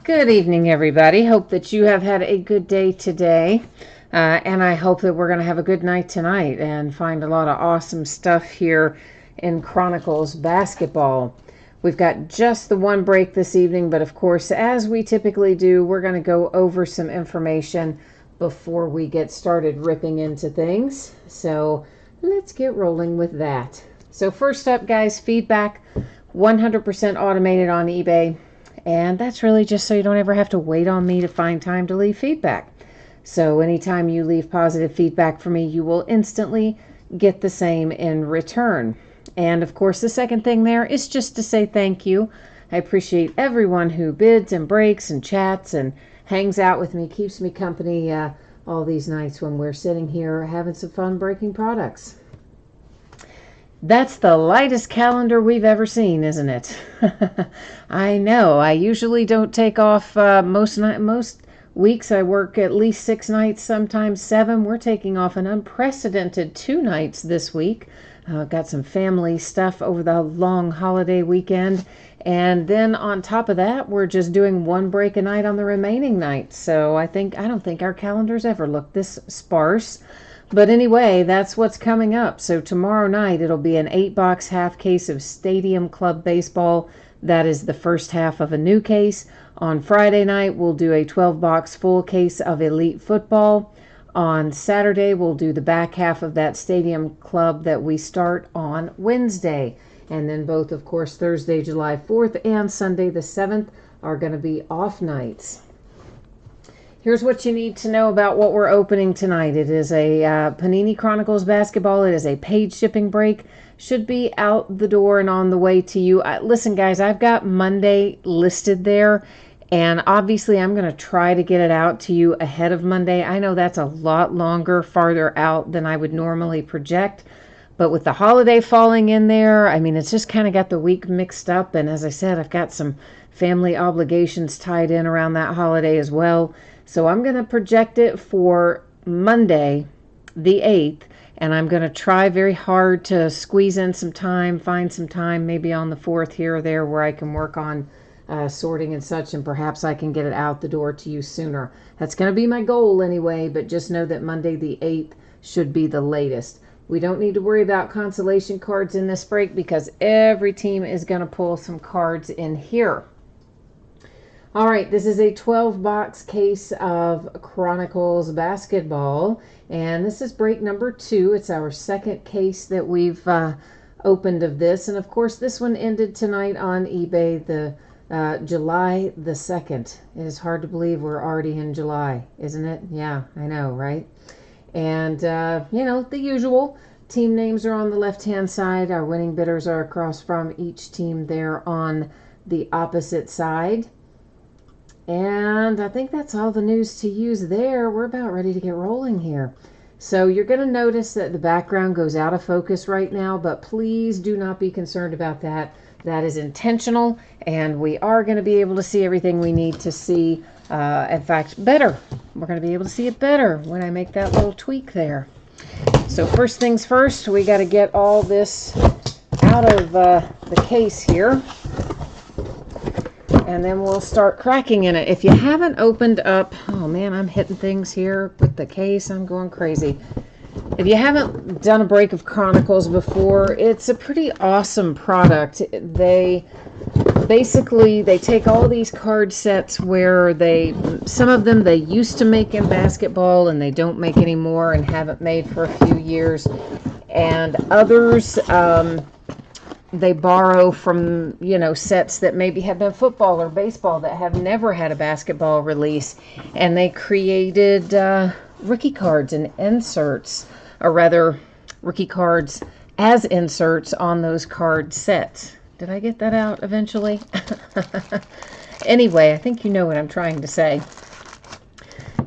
Good evening, everybody. Hope that you have had a good day today. And I hope that we're going to have a good night tonight and find a lot of awesome stuff here in Chronicles basketball. We've got just the one break this evening, but of course, as we typically do, we're going to go over some information before we get started ripping into things. So let's get rolling with that. So first up, guys, feedback 100% automated on eBay. And that's really just so you don't ever have to wait on me to find time to leave feedback. So anytime you leave positive feedback for me, you will instantly get the same in return. And of course, the second thing there is just to say thank you. I appreciate everyone who bids and breaks and chats and hangs out with me, keeps me company all these nights when we're sitting here having some fun breaking products. That's the lightest calendar we've ever seen, isn't it? I know. I usually don't take off most weeks. I work at least 6 nights, sometimes 7. We're taking off an unprecedented 2 nights this week. Got some family stuff over the long holiday weekend. And then on top of that, we're just doing 1 break a night on the remaining nights. So I don't think our calendars ever look this sparse. But anyway, that's what's coming up. So tomorrow night, it'll be an 8-box half case of Stadium Club Baseball. That is the first half of a new case. On Friday night, we'll do a 12-box full case of Elite Football. On Saturday, we'll do the back half of that Stadium Club that we start on Wednesday. And then both, of course, Thursday, July 4th and Sunday the 7th are going to be off nights. Here's what you need to know about what we're opening tonight. It is a Panini Chronicles basketball. It is a paid shipping break. Should be out the door and on the way to you. Listen, guys, I've got Monday listed there, and obviously I'm going to try to get it out to you ahead of Monday. I know that's a lot longer, farther out than I would normally project, but with the holiday falling in there, I mean, it's just kind of got the week mixed up, and as I said, I've got some family obligations tied in around that holiday as well. So I'm going to project it for Monday, the 8th, and I'm going to try very hard to squeeze in some time, find some time, maybe on the 4th here or there where I can work on sorting and such, and perhaps I can get it out the door to you sooner. That's going to be my goal anyway, but just know that Monday the 8th should be the latest. We don't need to worry about consolation cards in this break because every team is going to pull some cards in here. All right, this is a 12-box case of Chronicles basketball, and this is break number 2. It's our second case that we've opened of this, and of course this one ended tonight on eBay, the July the 2nd. It is hard to believe we're already in July, isn't it? Yeah, I know, right? And, the usual. Team names are on the left-hand side. Our winning bidders are across from each team there on the opposite side. And I think that's all the news to use there. We're about ready to get rolling here. So you're going to notice that the background goes out of focus right now, but please do not be concerned about that. That is intentional, and we are going to be able to see everything we need to see. In fact, better. We're going to be able to see it better when I make that little tweak there. So first things first, we got to get all this out of the case here. And then we'll start cracking in it. If you haven't opened up, oh man, I'm hitting things here with the case. I'm going crazy. If you haven't done a break of Chronicles before, it's a pretty awesome product. They take all these card sets where some of them they used to make in basketball and they don't make anymore and haven't made for a few years. And others, they borrow from, sets that maybe have been football or baseball that have never had a basketball release. And they created rookie cards and inserts, or rather, rookie cards as inserts on those card sets. Did I get that out eventually? Anyway, I think you know what I'm trying to say.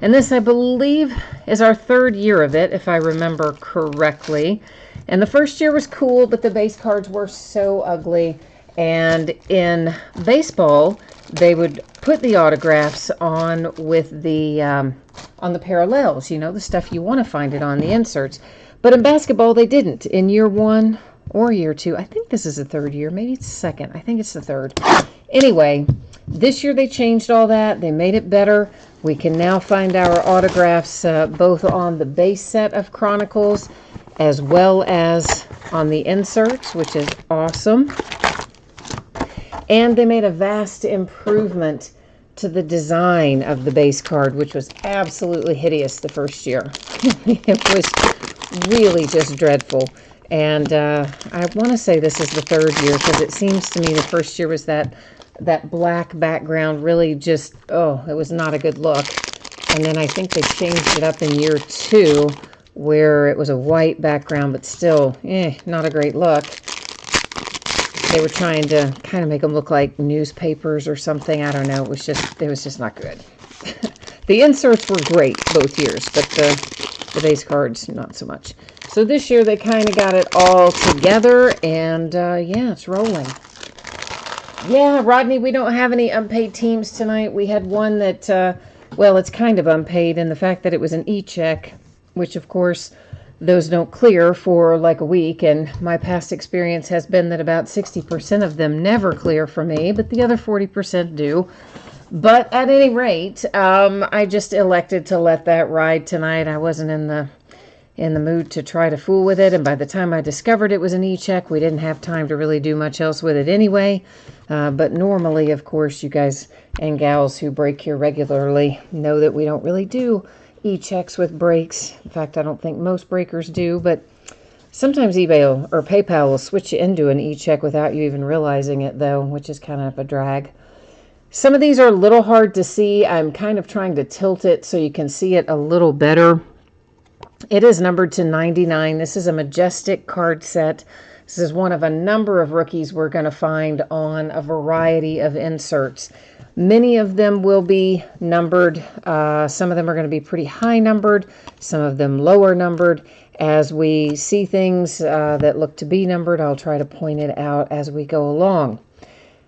And this, I believe, is our 3rd year of it, if I remember correctly. And the first year was cool, but the base cards were so ugly. And in baseball, they would put the autographs on with the on the parallels, the stuff you want to find it on, the inserts. But in basketball, they didn't. In year 1, or year 2. I think this is the third year. Maybe it's the second. I think it's the third. Anyway, this year they changed all that. They made it better. We can now find our autographs both on the base set of Chronicles as well as on the inserts, which is awesome. And they made a vast improvement to the design of the base card, which was absolutely hideous the first year. It was really just dreadful. And I want to say this is the third year, because it seems to me the first year was that black background really just, oh, it was not a good look. And then I think they changed it up in year 2, where it was a white background, but still, not a great look. They were trying to kind of make them look like newspapers or something. I don't know. It was just not good. The inserts were great both years, but the base cards, not so much. So this year they kind of got it all together, and yeah, it's rolling. Yeah, Rodney, we don't have any unpaid teams tonight. We had one that, well, it's kind of unpaid in the fact that it was an e-check, which of course those don't clear for like a week, and my past experience has been that about 60% of them never clear for me, but the other 40% do. But at any rate, I just elected to let that ride tonight. I wasn't in the mood to try to fool with it, and by the time I discovered it was an e-check, we didn't have time to really do much else with it anyway. But normally, of course, you guys and gals who break here regularly know that we don't really do e-checks with breaks. In fact, I don't think most breakers do, but sometimes eBay or PayPal will switch you into an e-check without you even realizing it, though, which is kind of a drag. Some of these are a little hard to see. I'm kind of trying to tilt it so you can see it a little better. It is numbered to 99. This is a Majestic card set. This is one of a number of rookies we're going to find on a variety of inserts. Many of them will be numbered. Some of them are going to be pretty high numbered, some of them lower numbered. As we see things that look to be numbered, I'll try to point it out as we go along.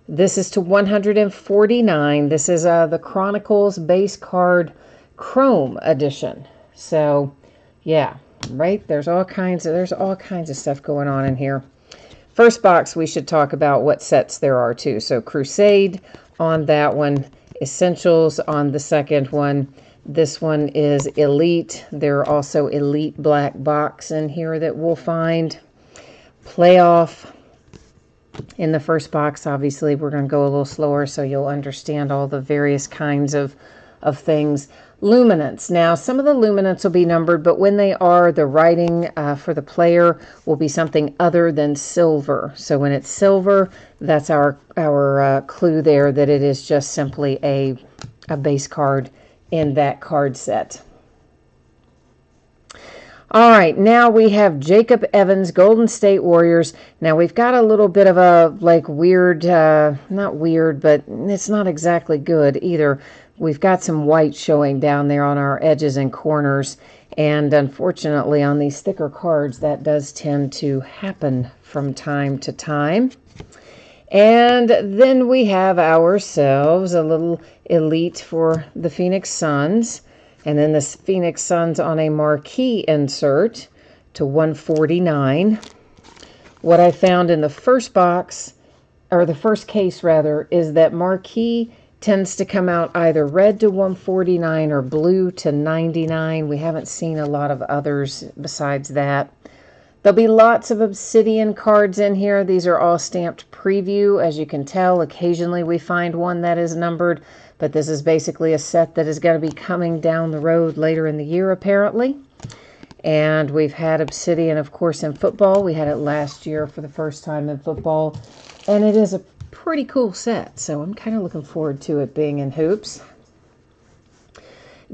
This is to 149. This is the Chronicles base card Chrome edition. So, yeah, right? There's all kinds of stuff going on in here. First box, we should talk about what sets there are too. So Crusade on that one, Essentials on the second one. This one is Elite. There are also Elite Black Box in here that we'll find. Playoff in the first box. Obviously, we're going to go a little slower so you'll understand all the various kinds of things. Luminance. Now, some of the luminance will be numbered, but when they are, the writing for the player will be something other than silver. So when it's silver, that's our clue there that it is just simply a base card in that card set. All right, now we have Jacob Evans, Golden State Warriors. Now we've got a little bit of a like weird, not weird, but it's not exactly good either. We've got some white showing down there on our edges and corners, and unfortunately on these thicker cards that does tend to happen from time to time. And then we have ourselves a little Elite for the Phoenix Suns, and then the Phoenix Suns on a marquee insert to 149. What I found in the first box, or the first case rather, is that marquee tends to come out either red to 149 or blue to 99. We haven't seen a lot of others besides that. There'll be lots of Obsidian cards in here. These are all stamped preview. As you can tell, occasionally we find one that is numbered, but this is basically a set that is going to be coming down the road later in the year, apparently. And we've had Obsidian, of course, in football. We had it last year for the first time in football, and it is a pretty cool set, so I'm kind of looking forward to it being in hoops.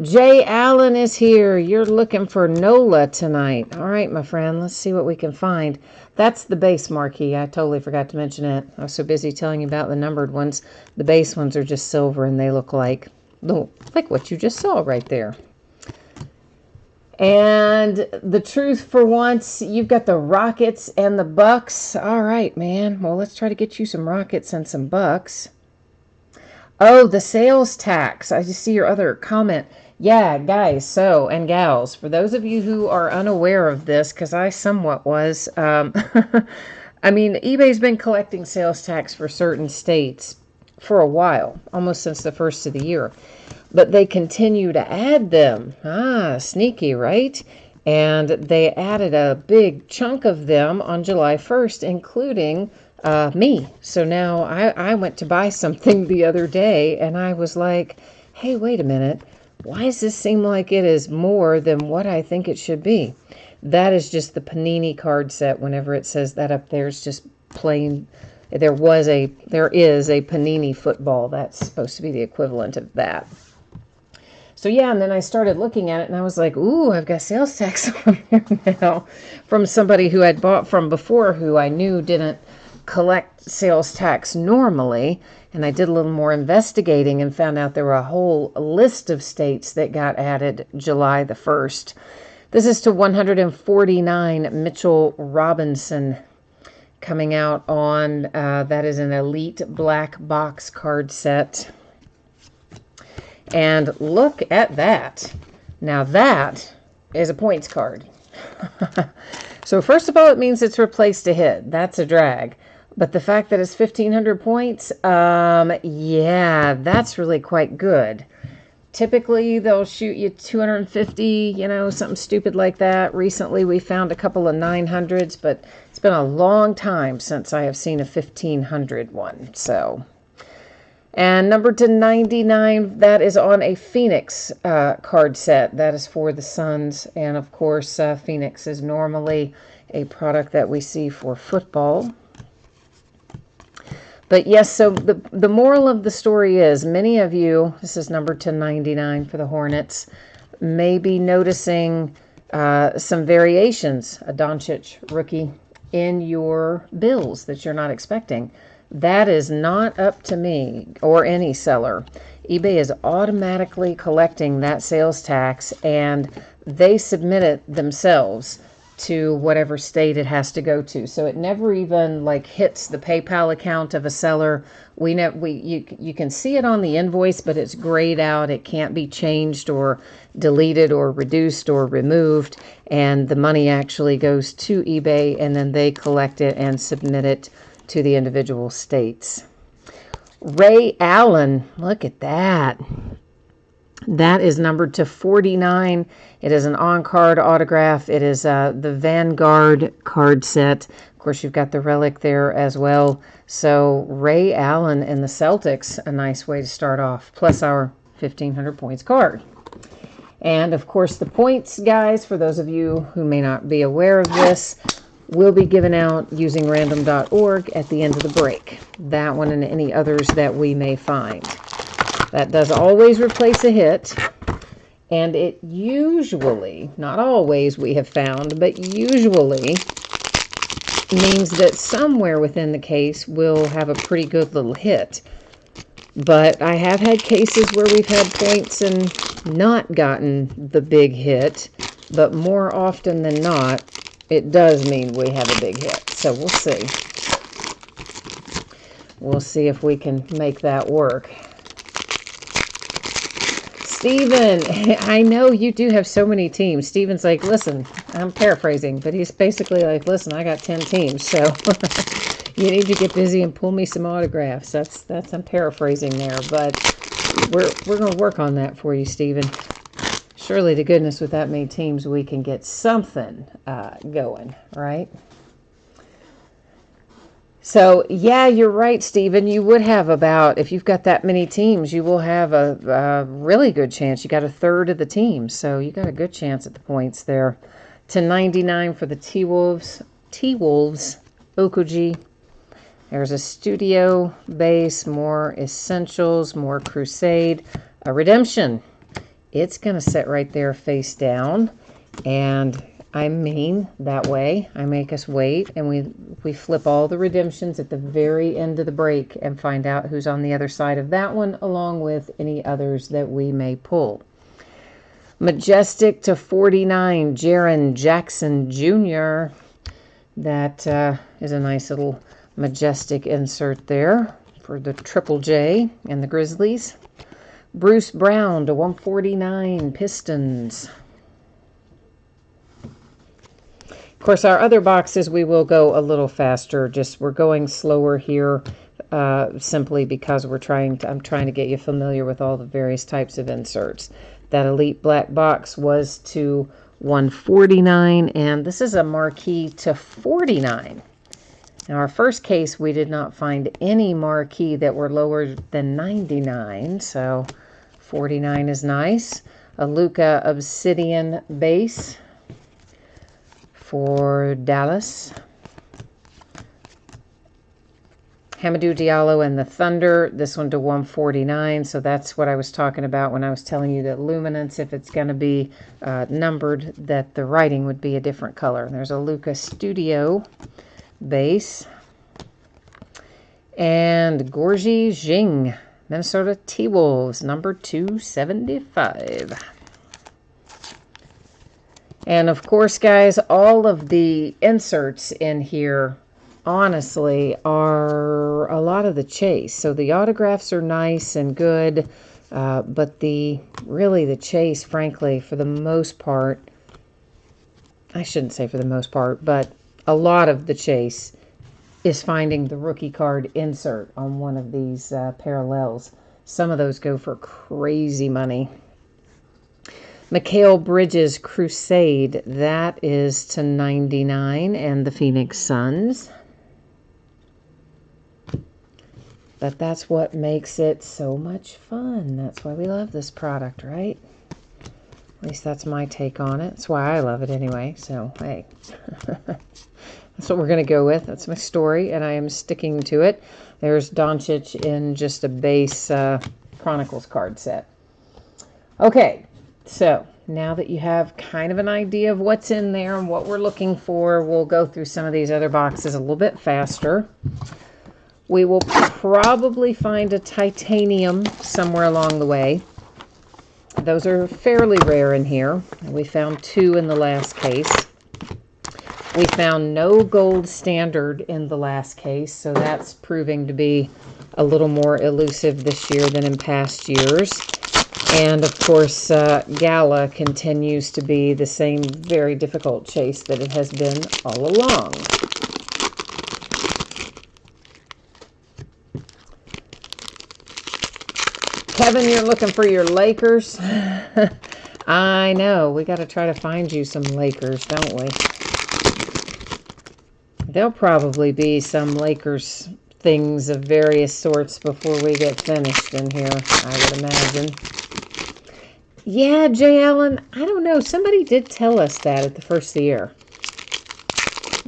Jay Allen is here. You're looking for NOLA tonight. All right, my friend, let's see what we can find. That's the base marquee. I totally forgot to mention it. I was so busy telling you about the numbered ones. The base ones are just silver, and they look like what you just saw right there. And the truth for once, you've got the Rockets and the Bucks. All right, man. Well, let's try to get you some Rockets and some Bucks. Oh, the sales tax. I just see your other comment. Yeah, guys, so, and gals, for those of you who are unaware of this, because I somewhat was, I mean, eBay's been collecting sales tax for certain states for a while, almost since the first of the year. But they continue to add them. Ah, sneaky, right? And they added a big chunk of them on July 1st, including me. So now I went to buy something the other day and I was like, hey, wait a minute. Why does this seem like it is more than what I think it should be? That is just the Panini card set. Whenever it says that up there, it's just plain. There is a Panini football. That's supposed to be the equivalent of that. So yeah, and then I started looking at it and I was like, ooh, I've got sales tax on there now from somebody who I'd bought from before who I knew didn't collect sales tax normally. And I did a little more investigating and found out there were a whole list of states that got added July the 1st. This is to 149 Mitchell Robinson coming out on, that is an Elite Black Box card set. And look at that. Now that is a points card. So first of all, it means it's replaced a hit. That's a drag. But the fact that it's 1,500 points, yeah, that's really quite good. Typically, they'll shoot you 250, something stupid like that. Recently, we found a couple of 900s, but it's been a long time since I have seen a 1,500 one. So, and number to 99, that is on a Phoenix card set. That is for the Suns. And of course, Phoenix is normally a product that we see for football. But yes, so the moral of the story is many of you, this is number to 99 for the Hornets, may be noticing some variations, a Doncic rookie, in your bills that you're not expecting. That is not up to me or any seller. eBay is automatically collecting that sales tax and they submit it themselves to whatever state it has to go to. So it never even hits the PayPal account of a seller. You can see it on the invoice, but it's grayed out. It can't be changed or deleted or reduced or removed. And the money actually goes to eBay and then they collect it and submit it to the individual states. Ray Allen, look at that. That is numbered to 49. It is an on-card autograph. It is the Vanguard card set. Of course, you've got the relic there as well. So Ray Allen and the Celtics, a nice way to start off, plus our 1,500 points card. And of course, the points, guys, for those of you who may not be aware of this, will be given out using random.org at the end of the break. That one and any others that we may find. That does always replace a hit, and it usually, not always we have found, but usually means that somewhere within the case we'll have a pretty good little hit. But I have had cases where we've had points and not gotten the big hit, but more often than not, it does mean we have a big hit. So we'll see. We'll see if we can make that work. Steven, I know you do have so many teams. Steven's like, listen, I'm paraphrasing, but he's basically like, listen, I got 10 teams, so you need to get busy and pull me some autographs. That's I'm paraphrasing there, but we're going to work on that for you, Steven. Surely to goodness, with that many teams, we can get something going, right? So, yeah, you're right, Stephen. You would have about, if you've got that many teams, you will have a really good chance. You got a third of the teams, so you got a good chance at the points there. To 99 for the T-Wolves, Okuji. There's a Studio base, more Essentials, more Crusade, a Redemption. It's going to sit right there face down, and I mean that way. I make us wait, and we flip all the redemptions at the very end of the break and find out who's on the other side of that one, along with any others that we may pull. Majestic to 49, Jaren Jackson Jr. That is a nice little Majestic insert there. for the Triple J and the Grizzlies. Bruce Brown to 149, Pistons. Of course, our other boxes, we will go a little faster. Just we're going slower here simply because I'm trying to get you familiar with all the various types of inserts. That Elite Black box was to 149, and this is a marquee to 49. Now, our first case, we did not find any marquee that were lower than 99, so 49 is nice. A Luka Obsidian base for Dallas. Hamidou Diallo and the Thunder, this one to 149, so that's what I was talking about when I was telling you that luminance, if it's going to be numbered, that the writing would be a different color. There's a Luka Studio base. And Gorgie Jing, Minnesota T-Wolves, number 275. And of course, guys, all of the inserts in here, honestly, are a lot of the chase. So the autographs are nice and good, but really the chase, frankly, for the most part, I shouldn't say for the most part, but a lot of the chase is finding the rookie card insert on one of these parallels. Some of those go for crazy money. Mikal Bridges Crusade, that is to 99, and the Phoenix Suns. But that's what makes it so much fun. That's why we love this product, right? At least that's my take on it. That's why I love it anyway, so hey. That's what we're going to go with. That's my story, and I am sticking to it. There's Doncic in just a base Chronicles card set. Okay, so now that you have kind of an idea of what's in there and what we're looking for, we'll go through some of these other boxes a little bit faster. We will probably find a titanium somewhere along the way. Those are fairly rare in here. We found 2 in the last case. We found no gold standard in the last case, so that's proving to be a little more elusive this year than in past years. And of course, Gala continues to be the same very difficult chase that it has been all along. Kevin, you're looking for your Lakers? I know. We got to try to find you some Lakers, don't we? There'll probably be some Lakers things of various sorts before we get finished in here, I would imagine. Yeah, Jay Allen, I don't know. Somebody did tell us that at the first of the year.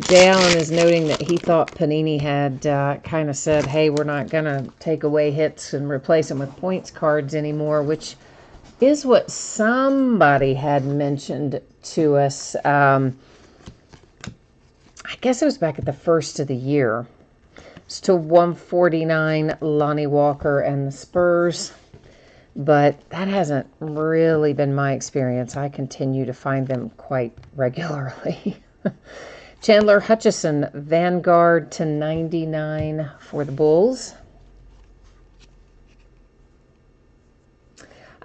Jay Allen is noting that he thought Panini had kind of said, hey, we're not going to take away hits and replace them with points cards anymore, which is what somebody had mentioned to us. I guess it was back at the first of the year. It's to 149, Lonnie Walker and the Spurs. But that hasn't really been my experience. I continue to find them quite regularly. Chandler Hutchison, Vanguard to 99 for the Bulls.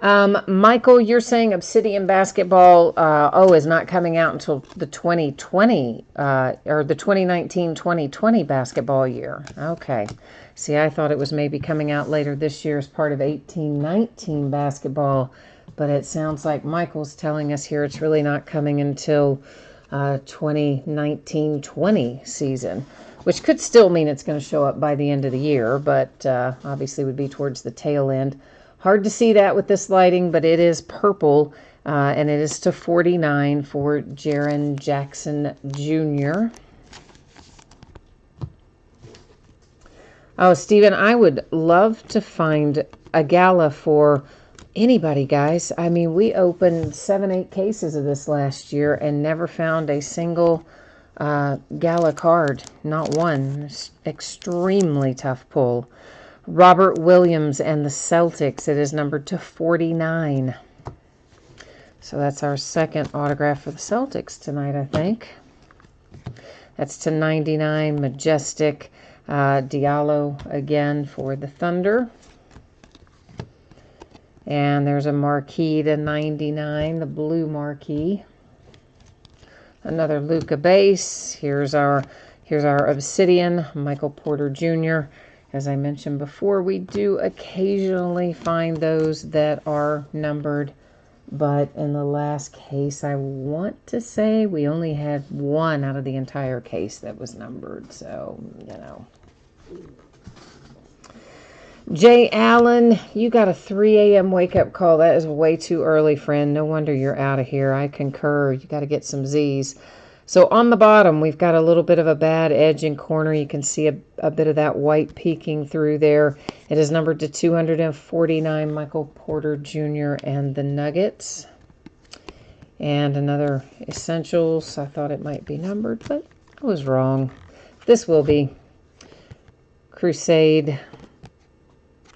Michael, you're saying Obsidian Basketball, is not coming out until the 2020, or the 2019-2020 basketball year. Okay. See, I thought it was maybe coming out later this year as part of 18-19 basketball, but it sounds like Michael's telling us here it's really not coming until 2019-20 season, which could still mean it's going to show up by the end of the year, but obviously would be towards the tail end. Hard to see that with this lighting, but it is purple, and it is to 49 for Jaren Jackson Jr. Oh, Stephen, I would love to find a Gala for anybody, guys. I mean, we opened 7-8 cases of this last year and never found a single Gala card. Not one. It's extremely tough pull. Robert Williams and the Celtics. It is numbered to 49. So that's our second autograph for the Celtics tonight, I think. That's to 99. Majestic. Diallo again for the Thunder. And there's a marquee to 99, the blue marquee. Another Luka base. Here's our Obsidian, Michael Porter Jr. As I mentioned before, we do occasionally find those that are numbered, but in the last case, I want to say we only had one out of the entire case that was numbered, so, you know. Jay Allen, you got a 3 a.m. wake-up call. That is way too early, friend. No wonder you're out of here. I concur. You got to get some Z's. So on the bottom, we've got a little bit of a bad edge and corner. You can see a bit of that white peeking through there. It is numbered to 249, Michael Porter Jr. and the Nuggets. And another Essentials. I thought it might be numbered, but I was wrong. This will be Crusade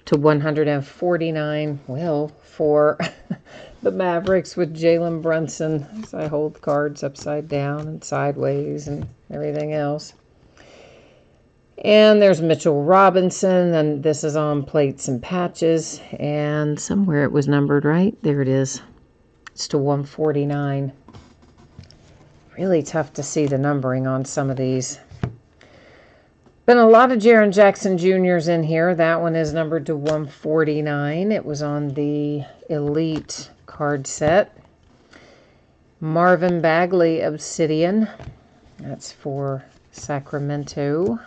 to 149. Well, for the Mavericks with Jalen Brunson, as I hold cards upside down and sideways and everything else. And there's Mitchell Robinson, and this is on plates and patches, and somewhere it was numbered, right? There it is. It's to 149. Really tough to see the numbering on some of these. Been a lot of Jaren Jackson Jr.'s in here. That one is numbered to 149. It was on the Elite card set. Marvin Bagley Obsidian. That's for Sacramento.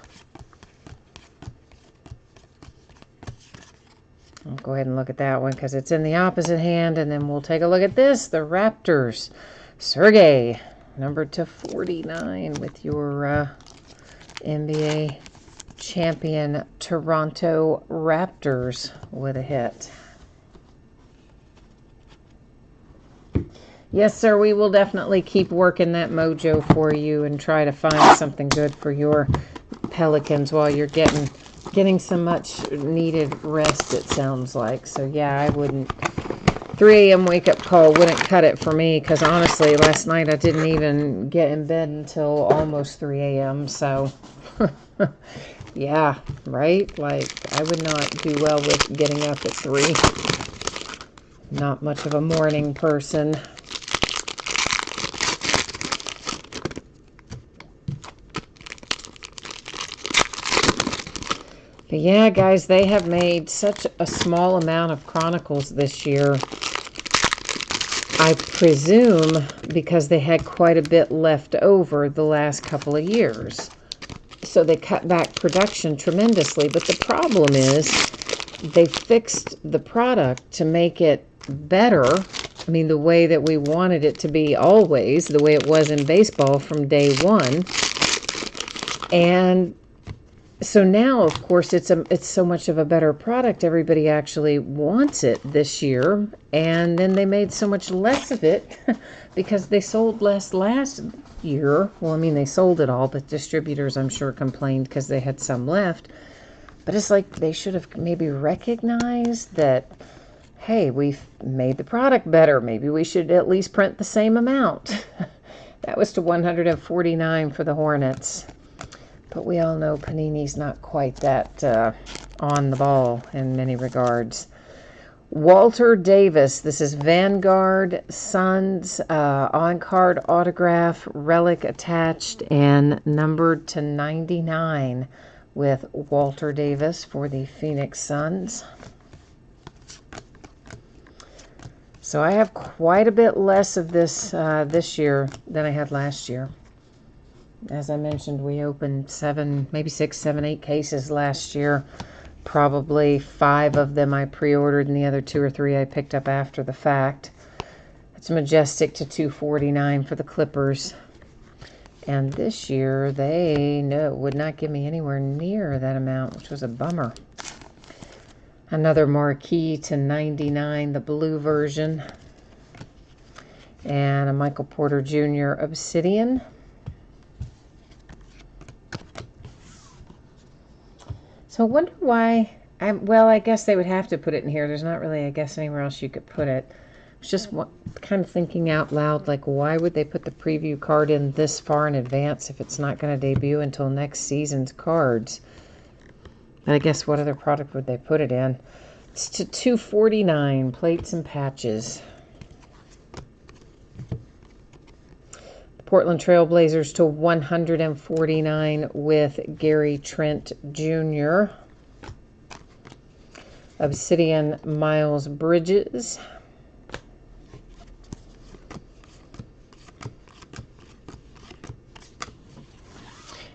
I'll go ahead and look at that one because it's in the opposite hand, and then we'll take a look at this. The Raptors. Sergey, numbered to 49 with your NBA champion Toronto Raptors with a hit. Yes, sir, we will definitely keep working that mojo for you and try to find something good for your Pelicans while you're getting some much needed rest, it sounds like. So yeah, I wouldn't, 3 a.m. wake up call wouldn't cut it for me, because honestly last night I didn't even get in bed until almost 3 a.m. so yeah, right? Like, I would not do well with getting up at 3. Not much of a morning person. But yeah, guys, they have made such a small amount of Chronicles this year. I presume because they had quite a bit left over the last couple of years. So they cut back production tremendously. But the problem is they fixed the product to make it better. I mean, the way that we wanted it to be always, the way it was in baseball from day one. And so now, of course, it's so much of a better product. Everybody actually wants it this year. And then they made so much less of it because they sold less last year. Well, I mean, they sold it all, but distributors, I'm sure, complained because they had some left. But it's like they should have maybe recognized that, hey, we've made the product better. Maybe we should at least print the same amount. That was to 149 for the Hornets. But we all know Panini's not quite that on the ball in many regards. Walter Davis. This is Vanguard Suns on-card autograph, relic attached, and numbered to 99 with Walter Davis for the Phoenix Suns. So I have quite a bit less of this this year than I had last year. As I mentioned, we opened 7, maybe 6, 7, 8 cases last year. Probably 5 of them I pre-ordered, and the other 2 or 3 I picked up after the fact. It's Majestic to 249 for the Clippers. And this year, they would not give me anywhere near that amount, which was a bummer. Another Marquee to 99, the blue version. And a Michael Porter Jr. Obsidian. So I wonder why, well, I guess they would have to put it in here. There's not really, I guess, anywhere else you could put it. I was just kind of thinking out loud, like, why would they put the preview card in this far in advance if it's not going to debut until next season's cards? But I guess what other product would they put it in? It's to $249, plates and patches. Portland Trailblazers to $149 with Gary Trent Jr. Obsidian Miles Bridges.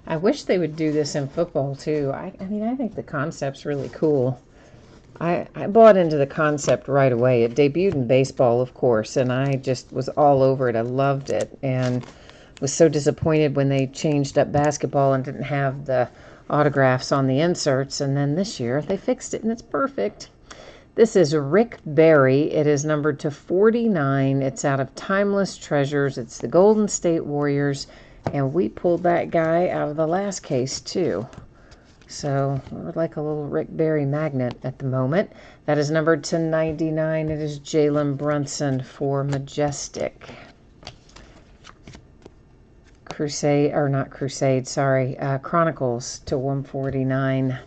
I wish they would do this in football too. I mean, I think the concept's really cool. I bought into the concept right away. It debuted in baseball, of course, and I just was all over it. I loved it and was so disappointed when they changed up basketball and didn't have the autographs on the inserts. And then this year they fixed it and it's perfect. This is Rick Barry. It is numbered to 49. It's out of Timeless Treasures. It's the Golden State Warriors. And we pulled that guy out of the last case too. So I would like a little Rick Barry magnet at the moment. That is numbered to 99. It is Jalen Brunson for Majestic. Crusade, or not Crusade, sorry. Chronicles to 149.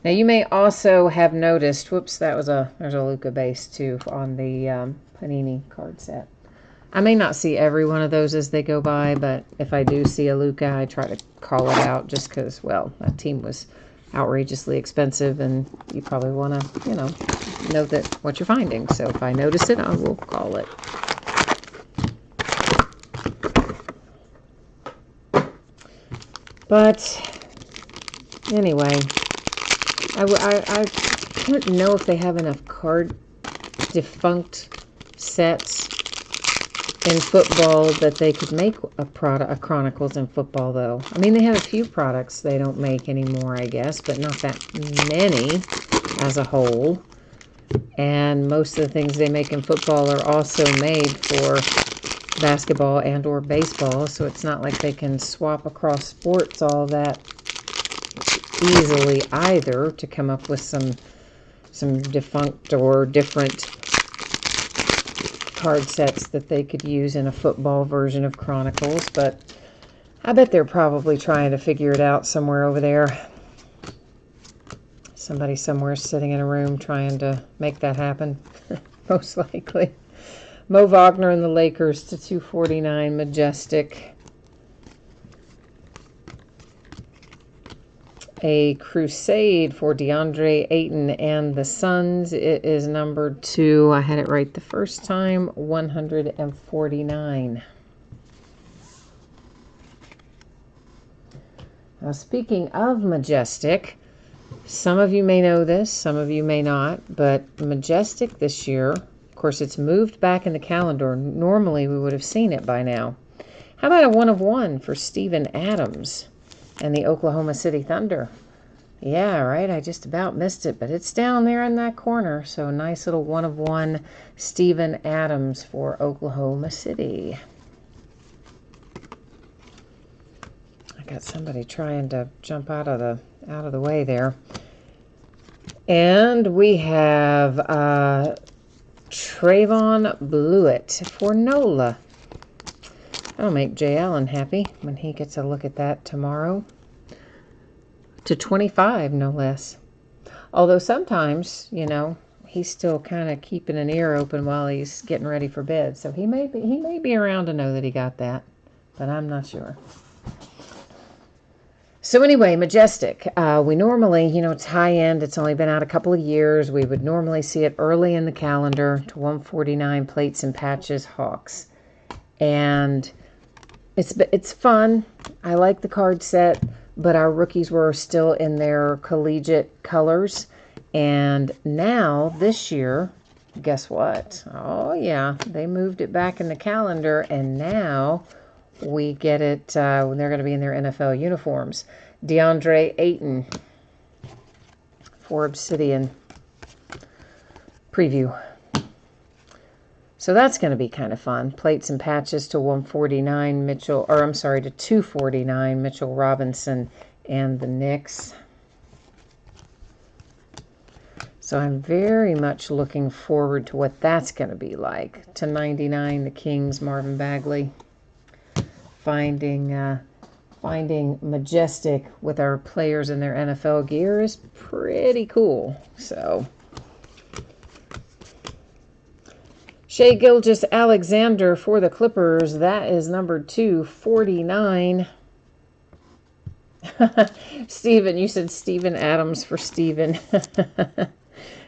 Now you may also have noticed, whoops, there's a Luka base too on the Panini card set. I may not see every one of those as they go by, but if I do see a Luka, I try to call it out just because, well, that team was outrageously expensive and you probably want to, know that what you're finding. So if I notice it, I will call it. But anyway, I don't know if they have enough defunct sets in football that they could make a Chronicles in football, though. I mean, they have a few products they don't make anymore, I guess, but not that many as a whole. And most of the things they make in football are also made for basketball and or baseball, so it's not like they can swap across sports all that easily either to come up with some defunct or different card sets that they could use in a football version of Chronicles. But I bet they're probably trying to figure it out somewhere over there. Somebody somewhere sitting in a room trying to make that happen. Most likely. Mo Wagner and the Lakers to 249, Majestic. A Crusade for DeAndre Ayton and the Suns. It is numbered to, I had it right the first time, 149. Now, speaking of Majestic, some of you may know this, some of you may not, but Majestic this year, of course, it's moved back in the calendar. Normally, we would have seen it by now. How about a 1/1 for Steven Adams and the Oklahoma City Thunder? Yeah, right. I just about missed it, but it's down there in that corner. So nice little 1/1 Steven Adams for Oklahoma City. I got somebody trying to jump out of the way there. And we have Trayvon Blewett for NOLA. That'll make Jay Allen happy when he gets a look at that tomorrow. To 25, no less. Although sometimes, he's still kind of keeping an ear open while he's getting ready for bed. So he may be around to know that he got that, but I'm not sure. So anyway, Majestic. We normally, it's high-end. It's only been out a couple of years. We would normally see it early in the calendar to 149 plates and patches Hawks. And it's fun. I like the card set, but our rookies were still in their collegiate colors. And now, this year, guess what? Oh, yeah, they moved it back in the calendar, and now we get it when they're going to be in their NFL uniforms. DeAndre Ayton for Obsidian preview. So that's going to be kind of fun. Plates and patches to 149 to 249 Mitchell Robinson and the Knicks. So I'm very much looking forward to what that's going to be like. To 99 the Kings, Marvin Bagley. Finding finding Majestic with our players in their NFL gear is pretty cool. So, Shea Gilgeous-Alexander for the Clippers. That is number 249. Steven, you said Steven Adams for Steven.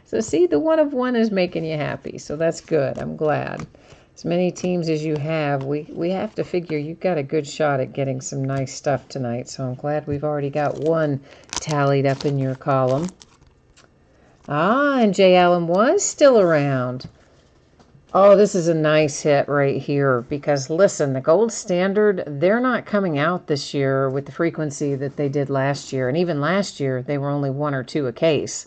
So see, the 1 of 1 is making you happy. So that's good. I'm glad. As many teams as you have, we have to figure you've got a good shot at getting some nice stuff tonight. So I'm glad we've already got one tallied up in your column. Ah, and Jay Allen was still around. Oh, this is a nice hit right here because, listen, the gold standard, they're not coming out this year with the frequency that they did last year. And even last year, they were only 1 or 2 a case.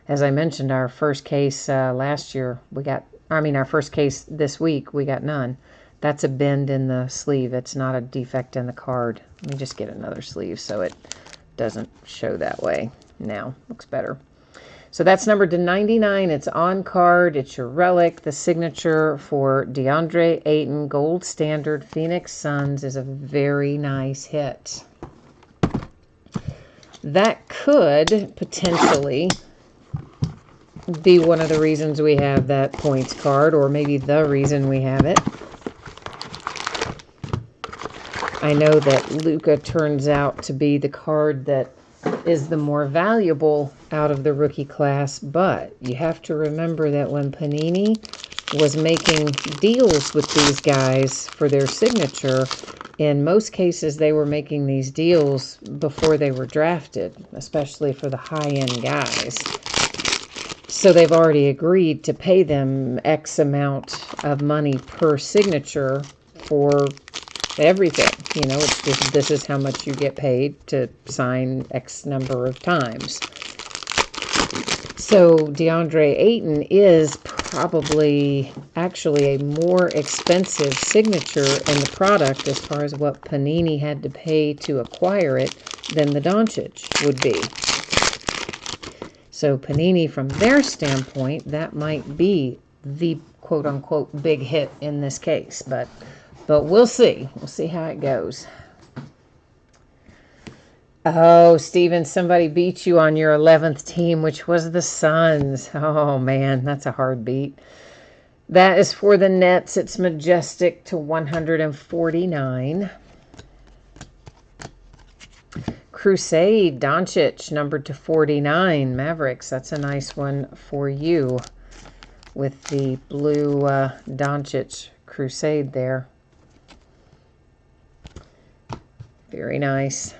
As I mentioned, our first case last year, our first case this week, we got none. That's a bend in the sleeve. It's not a defect in the card. Let me just get another sleeve so it doesn't show that way. Now, looks better. So that's numbered to 99. It's on card. It's your relic. The signature for DeAndre Ayton, gold standard, Phoenix Suns is a very nice hit. That could potentially be one of the reasons we have that points card, or maybe the reason we have it. I know that Luka turns out to be the card that is the more valuable out of the rookie class, but you have to remember that when Panini was making deals with these guys for their signature, in most cases they were making these deals before they were drafted, especially for the high-end guys. So they've already agreed to pay them X amount of money per signature for everything. You know, it's just, this is how much you get paid to sign X number of times. So DeAndre Ayton is probably actually a more expensive signature in the product as far as what Panini had to pay to acquire it than the Doncic would be. So Panini, from their standpoint, that might be the quote-unquote big hit in this case. But we'll see. We'll see how it goes. Oh, Steven, somebody beat you on your 11th team, which was the Suns. Oh, man, that's a hard beat. That is for the Nets. It's Majestic to 149. Crusade, Doncic, numbered to 49. Mavericks, that's a nice one for you with the blue Doncic Crusade there. Very nice.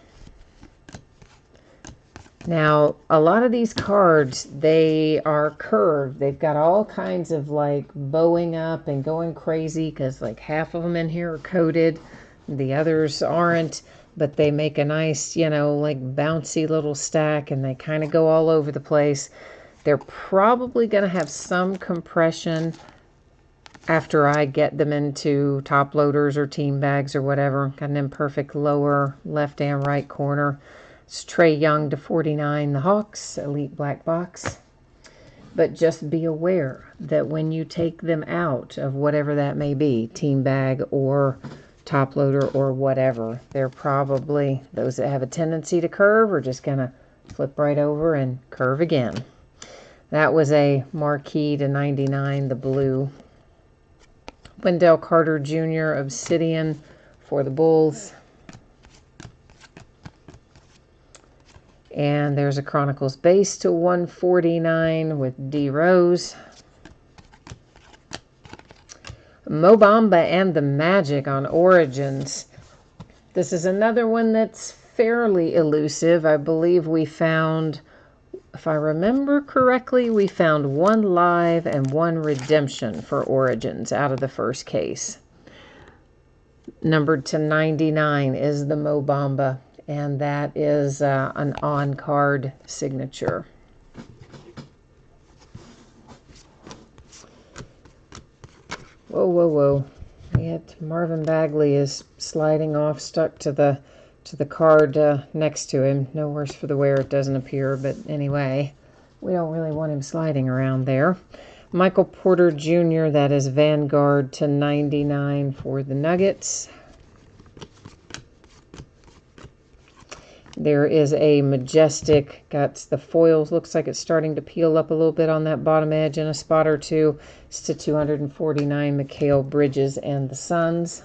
Now, a lot of these cards, they are curved. They've got all kinds of like bowing up and going crazy because like half of them in here are coated. The others aren't. But they make a nice, you know, like bouncy little stack, and they kind of go all over the place. They're probably going to have some compression after I get them into top loaders or team bags or whatever. Got an imperfect lower left and right corner. It's Trae Young to 49, the Hawks, Elite Black Box. But just be aware that when you take them out of whatever that may be, team bag or top loader or whatever, they're probably, those that have a tendency to curve are just going to flip right over and curve again. That was a Marquee to 99, the blue. Wendell Carter Jr. Obsidian for the Bulls. And there's a Chronicles base to 149 with D. Rose. Mo Bamba and the Magic on Origins. This is another one that's fairly elusive. I believe we found, if I remember correctly, we found 1 live and 1 redemption for Origins out of the first case. Numbered to 99 is the Mo Bamba, and that is an on-card signature. Whoa, whoa, whoa. Yet Marvin Bagley is sliding off, stuck to the card next to him. No worse for the wear, it doesn't appear, but anyway, we don't really want him sliding around there. Michael Porter Jr., that is Vanguard to 99 for the Nuggets. There is a Majestic, got the foils, looks like it's starting to peel up a little bit on that bottom edge in a spot or two. It's to 249, Mikal Bridges and the Suns.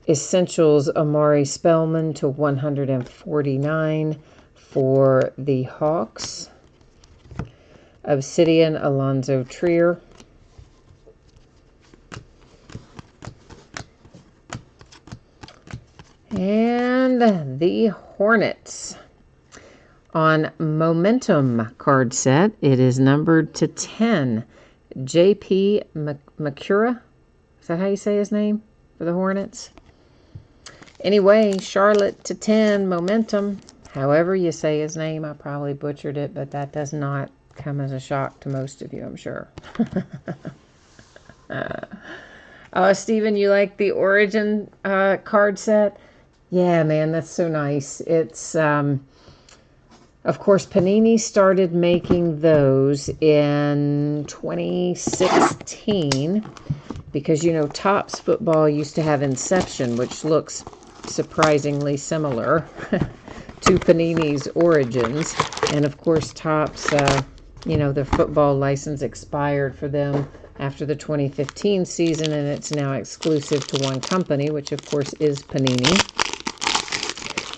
Essentials, Amari Spellman to 149 for the Hawks. Obsidian, Alonzo Trier. And the Hornets. On Momentum card set, it is numbered to 10. J.P. Macura. Is that how you say his name for the Hornets? Anyway, Charlotte to 10, Momentum. However you say his name, I probably butchered it, but that does not come as a shock to most of you, I'm sure. Stephen, you like the Origin card set? Yeah, man, that's so nice. It's, of course, Panini started making those in 2016 because, you know, Topps football used to have Inception, which looks surprisingly similar to Panini's Origins. And, of course, Topps, you know, the football license expired for them after the 2015 season, and it's now exclusive to one company, which, of course, is Panini.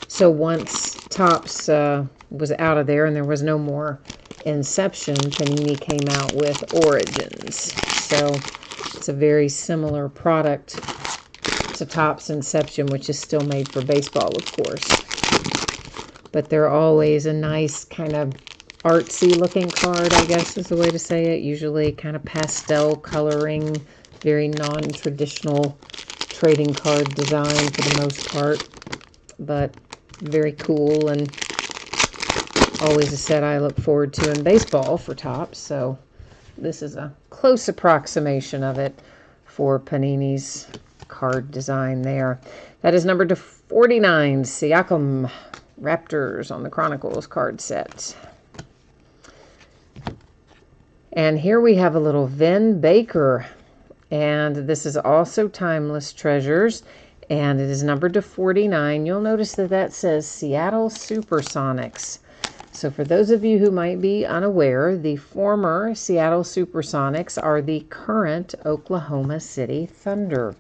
So once Topps was out of there and there was no more Inception, Panini came out with Origins. So it's a very similar product to Topps Inception, which is still made for baseball, of course. But they're always a nice kind of artsy looking card, I guess is the way to say it. Usually kind of pastel coloring, very non-traditional trading card design for the most part. But very cool, and always a set I look forward to in baseball for Topps. So this is a close approximation of it for Panini's card design there. That is numbered to 49, Siakam Raptors on the Chronicles card set. And here we have a little Vin Baker, and this is also Timeless Treasures, and it is numbered to 49. You'll notice that that says Seattle Supersonics. So for those of you who might be unaware, the former Seattle Supersonics are the current Oklahoma City Thunder.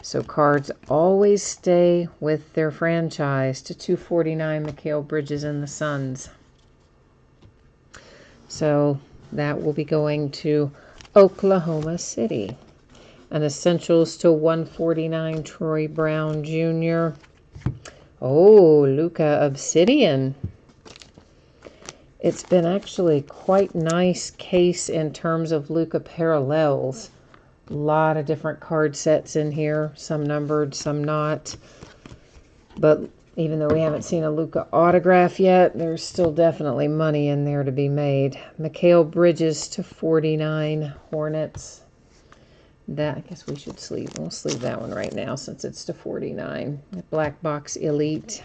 So cards always stay with their franchise to 249, Mikal Bridges and the Suns. So that will be going to Oklahoma City. And Essentials to 149, Troy Brown Jr. Oh, Luka Obsidian. It's been actually quite nice case in terms of Luka parallels. A lot of different card sets in here, some numbered, some not. But even though we haven't seen a Luka autograph yet, there's still definitely money in there to be made. Mikal Bridges to 49, Hornets. That, I guess we should sleeve. We'll sleeve that one right now since it's to 49. The Black Box Elite.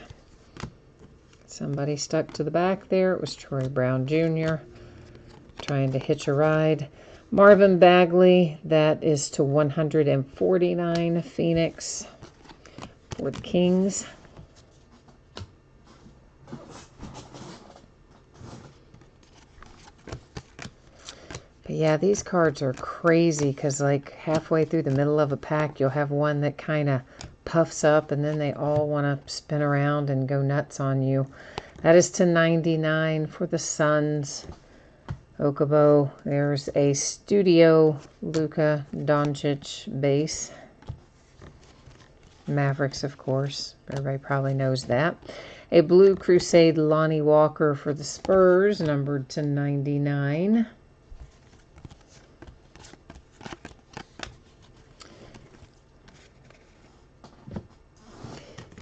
Somebody stuck to the back there. It was Troy Brown Jr. trying to hitch a ride. Marvin Bagley, that is to 149, Phoenix for the Kings. But yeah, these cards are crazy because like halfway through the middle of a pack, you'll have one that kind of puffs up and then they all want to spin around and go nuts on you. That is to 99 for the Suns. Okubo, there's a Studio Luka Doncic base. Mavericks, of course. Everybody probably knows that. A Blue Crusade Lonnie Walker for the Spurs, numbered to 99.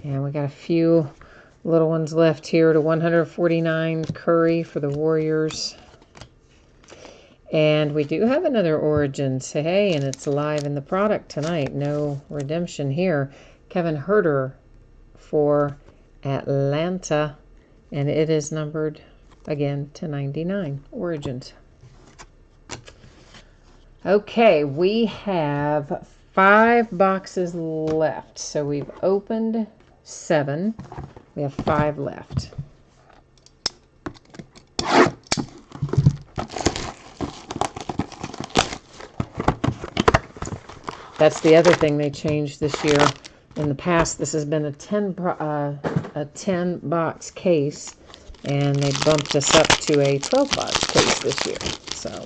And we got a few little ones left here to 149, Curry for the Warriors. And we do have another Origins. Hey, and it's live in the product tonight. No redemption here. Kevin Huerter for Atlanta. And it is numbered, again, to 99. Origins. Okay, we have 5 boxes left. So we've opened 7. We have 5 left. That's the other thing they changed this year. In the past, this has been a 10 box case, and they bumped us up to a 12 box case this year. So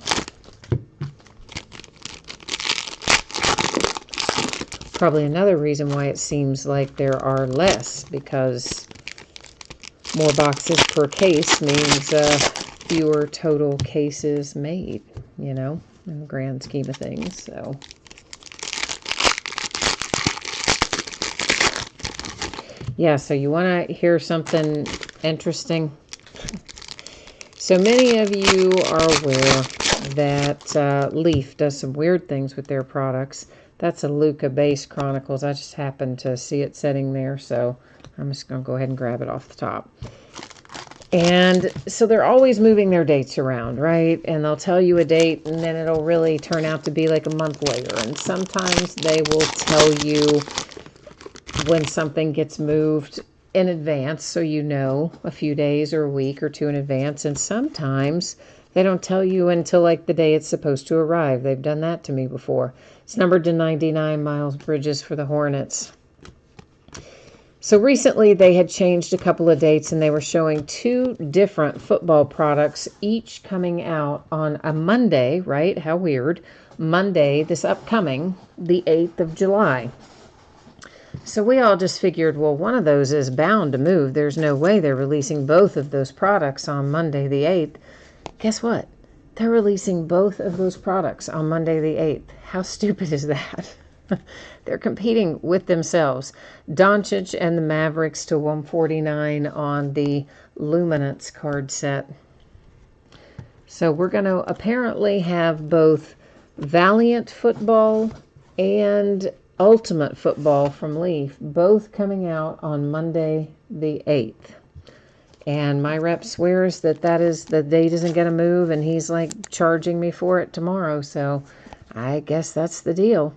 probably another reason why it seems like there are less, because more boxes per case means fewer total cases made, you know, in the grand scheme of things. So yeah, so you want to hear something interesting? So many of you are aware that Leaf does some weird things with their products. That's a Luca Base Chronicles. I just happened to see it sitting there, so I'm just going to go ahead and grab it off the top. And so they're always moving their dates around, right? And they'll tell you a date, and then it'll really turn out to be like a month later. And sometimes they will tell you when something gets moved in advance, so you know a few days or a week or 2 in advance. And sometimes they don't tell you until like the day it's supposed to arrive. They've done that to me before. It's numbered to 99, Miles Bridges for the Hornets. So recently they had changed a couple of dates, and they were showing 2 different football products, each coming out on a Monday, right? How weird. Monday, this upcoming, the 8th of July. So we all just figured, well, one of those is bound to move. There's no way they're releasing both of those products on Monday the 8th. Guess what? They're releasing both of those products on Monday the 8th. How stupid is that? They're competing with themselves. Doncic and the Mavericks to 149 on the Luminance card set. So we're going to apparently have both Valiant Football and Ultimate Football from Leaf, both coming out on Monday the 8th. And my rep swears that the date isn't going to move, and he's like charging me for it tomorrow. So I guess that's the deal.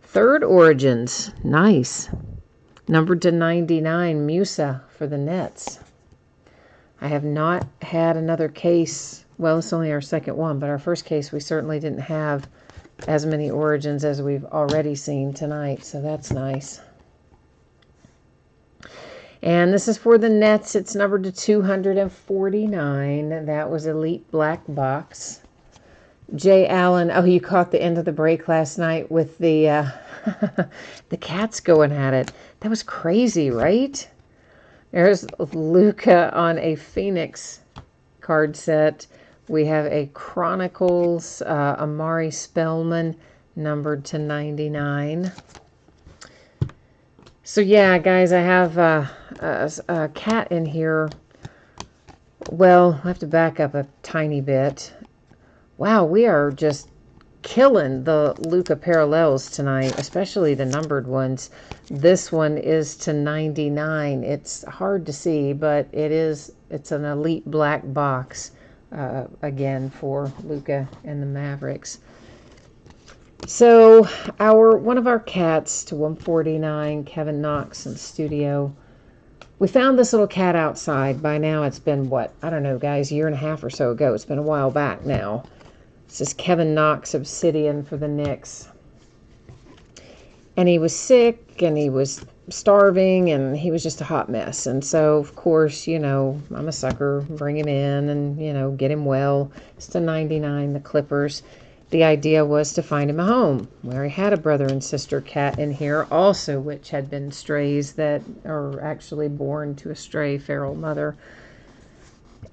Third Origins, nice. Numbered to 99, Musa for the Nets. I have not had another case. Well, it's only our second one, but our first case we certainly didn't have as many Origins as we've already seen tonight, so that's nice. And this is for the Nets. It's numbered to 249. That was Elite Black Box. Jay Allen. Oh, you caught the end of the break last night with the the cats going at it. That was crazy, right? There's Luca on a Phoenix card set. We have a Chronicles, Amari Spellman, numbered to 99. So yeah, guys, I have a cat in here. Well, I have to back up a tiny bit. Wow, we are just killing the Luca parallels tonight, especially the numbered ones. This one is to 99. It's hard to see, but it's an Elite Black Box. Again for Luca and the Mavericks. So one of our cats to 149, Kevin Knox in the studio. We found this little cat outside. By now it's been what? I don't know, guys, a year and a half or so ago. It's been a while back now. This is Kevin Knox, Obsidian for the Knicks. And he was sick, and he was starving, and he was just a hot mess. And so, of course, you know, I'm a sucker. Bring him in and, you know, get him well. It's to 99, the Clippers. The idea was to find him a home, where he had a brother and sister cat in here also, which had been strays that are actually born to a stray feral mother.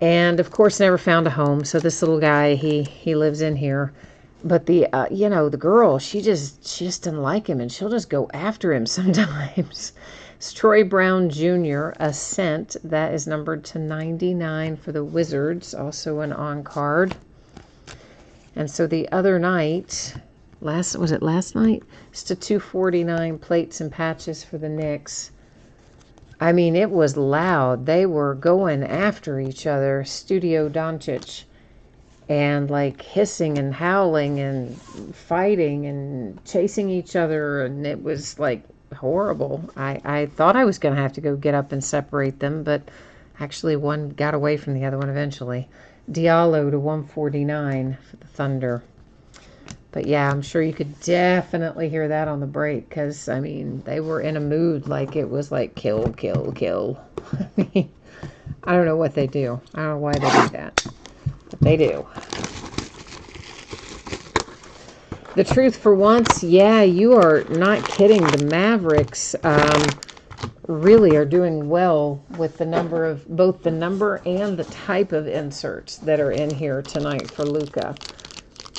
And, of course, never found a home. So this little guy, he lives in here. But the girl, she just doesn't like him, and she'll just go after him sometimes. It's Troy Brown Jr., Ascent. That is numbered to 99 for the Wizards, also an on-card. And so the other night, last night? It's to 249, Plates and Patches for the Knicks. I mean, it was loud. They were going after each other, Studio Doncic. And like hissing and howling and fighting and chasing each other. And it was like horrible. I thought I was going to have to go get up and separate them, but actually one got away from the other one eventually. Diallo to 149 for the Thunder. But yeah, I'm sure you could definitely hear that on the break because, I mean, they were in a mood like it was like kill, kill, kill. I mean, I don't know what they do. I don't know why they do that, but they do. The truth for once, yeah, you are not kidding. The Mavericks really are doing well with the number of, both the number and the type of inserts that are in here tonight for Luka.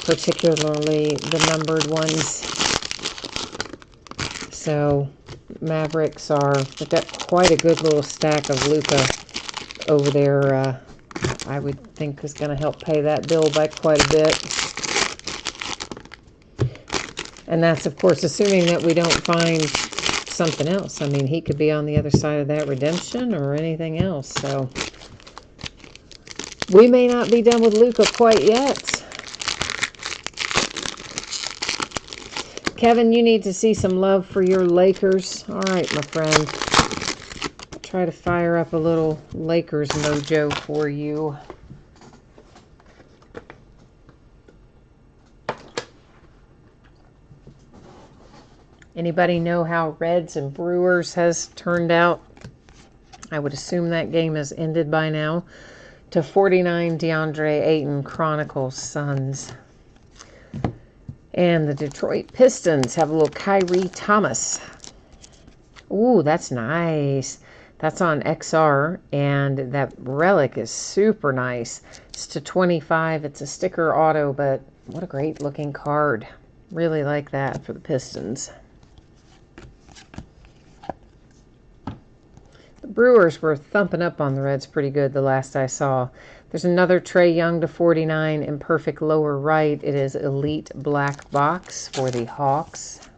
Particularly the numbered ones. So Mavericks they've got quite a good little stack of Luka over there. I would think is going to help pay that bill by quite a bit. And that's, of course, assuming that we don't find something else. I mean, he could be on the other side of that redemption or anything else. So we may not be done with Luka quite yet. Kevin, you need to see some love for your Lakers. All right, my friend. I'll try to fire up a little Lakers mojo for you. Anybody know how Reds and Brewers has turned out? I would assume that game has ended by now. To 49, DeAndre Ayton, Chronicles, Suns. And the Detroit Pistons have a little Kyrie Thomas. Ooh, that's nice. That's on XR, and that relic is super nice. It's to 25. It's a sticker auto, but what a great looking card. Really like that for the Pistons. The Brewers were thumping up on the Reds pretty good the last I saw. There's another Trae Young to 49 in perfect lower right. It is Elite Black Box for the Hawks.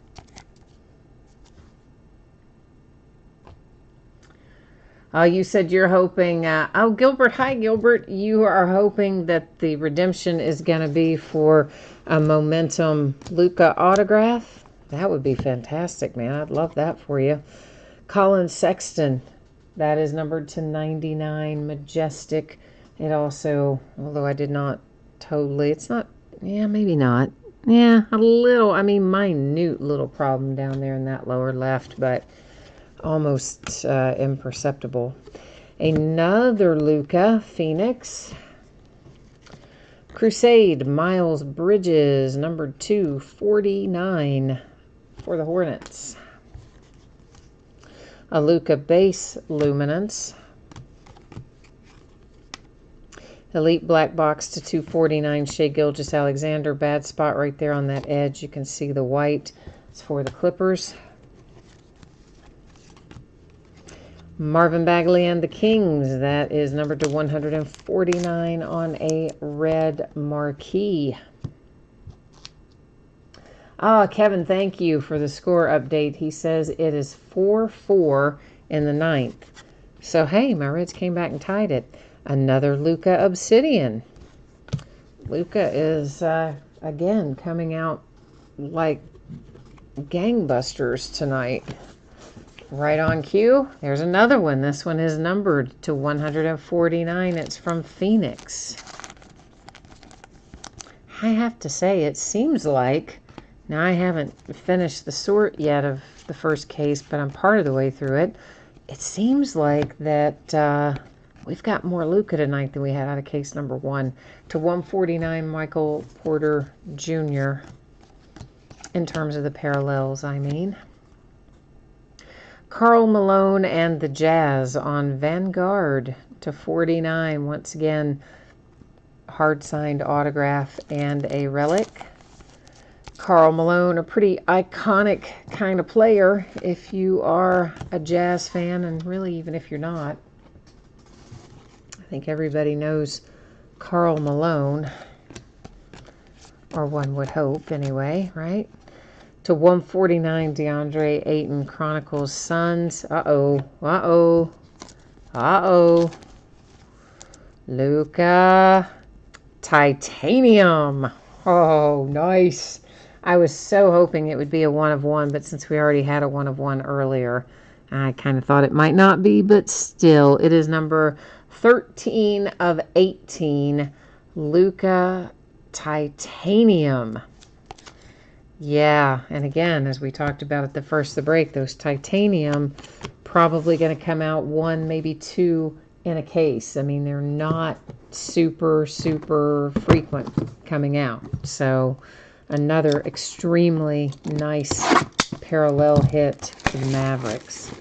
You said you're hoping, oh, Gilbert, hi, Gilbert. You are hoping that the redemption is going to be for a Momentum Luka autograph. That would be fantastic, man. I'd love that for you. Colin Sexton, that is numbered to 99, Majestic. It also, although I did not totally, it's not, yeah, maybe not. Yeah, a little, I mean, minute little problem down there in that lower left, but almost imperceptible. Another Luka, Phoenix. Crusade, Miles Bridges, numbered 249 for the Hornets. A Luka base luminance. Elite Black Box to 249, Shai Gilgeous-Alexander. Bad spot right there on that edge. You can see the white. It's for the Clippers. Marvin Bagley and the Kings. That is numbered to 149 on a red marquee. Kevin, thank you for the score update. He says it is 4-4 in the 9th. So, hey, my Reds came back and tied it. Another Luka Obsidian. Luka is, again, coming out like gangbusters tonight. Right on cue. There's another one. This one is numbered to 149. It's from Phoenix. I have to say, it seems like, now I haven't finished the sort yet of the first case, but I'm part of the way through it. It seems like that we've got more Luka tonight than we had out of case number 1. To 149, Michael Porter Jr. In terms of the parallels, I mean. Karl Malone and the Jazz on Vanguard to 49. Once again, hard-signed autograph and a relic. Karl Malone, a pretty iconic kind of player if you are a Jazz fan, and really even if you're not. I think everybody knows Karl Malone, or one would hope anyway, right? To 149, DeAndre Ayton, Chronicles, Suns. Uh-oh. Luka. Titanium. Oh, nice. I was so hoping it would be a 1 of 1, but since we already had a 1 of 1 earlier, I kind of thought it might not be, but still, it is number 13 of 18, Luka Titanium. Yeah, and again, as we talked about at the first of the break, those titanium probably going to come out 1, maybe 2 in a case. I mean, they're not super frequent coming out. So another extremely nice parallel hit for the Mavericks.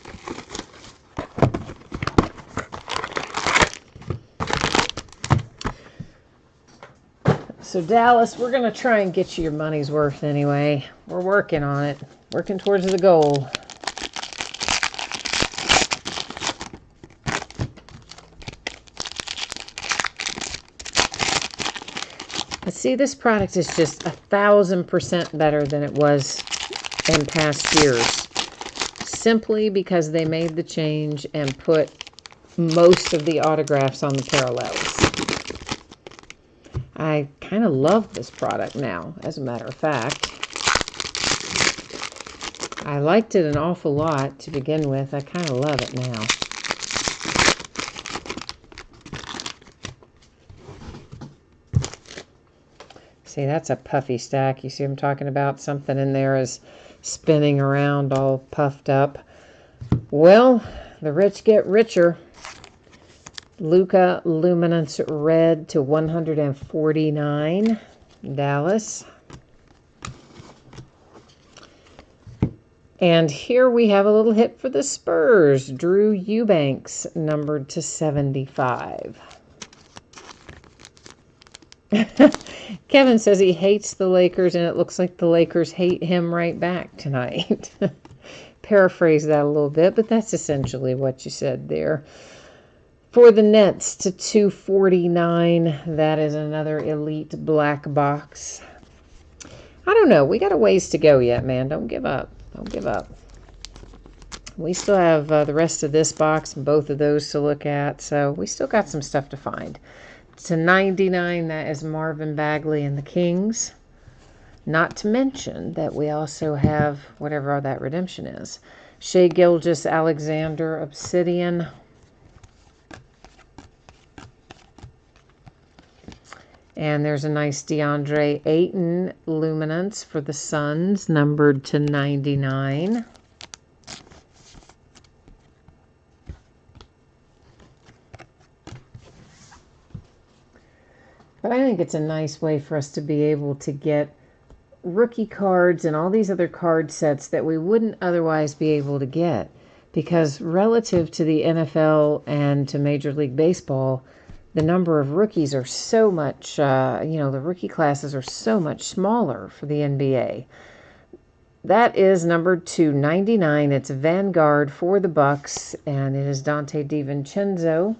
So Dallas, we're going to try and get you your money's worth anyway. We're working on it. Working towards the goal. But see, this product is just 1,000% better than it was in past years. Simply because they made the change and put most of the autographs on the parallels. I kind of love this product now, as a matter of fact. I liked it an awful lot to begin with. I kind of love it now. See, that's a puffy stack. You see what I'm talking about? Something in there is spinning around all puffed up. Well, the rich get richer. Luka Luminance Red to 149, Dallas. And here we have a little hit for the Spurs. Drew Eubanks, numbered to 75. Kevin says he hates the Lakers, and it looks like the Lakers hate him right back tonight. Paraphrase that a little bit, but that's essentially what you said there. For the Nets to 249, that is another elite black box. I don't know. We got a ways to go yet, man. Don't give up. Don't give up. We still have the rest of this box and both of those to look at, so we still got some stuff to find. To 99, that is Marvin Bagley and the Kings. Not to mention that we also have whatever that redemption is. Shai Gilgeous-Alexander Obsidian. And there's a nice DeAndre Ayton Luminance for the Suns, numbered to 99. But I think it's a nice way for us to be able to get rookie cards and all these other card sets that we wouldn't otherwise be able to get. Because relative to the NFL and to Major League Baseball, the number of rookies are so much, the rookie classes are so much smaller for the NBA. That is numbered to 99. It's Vanguard for the Bucks, and it is Dante DiVincenzo.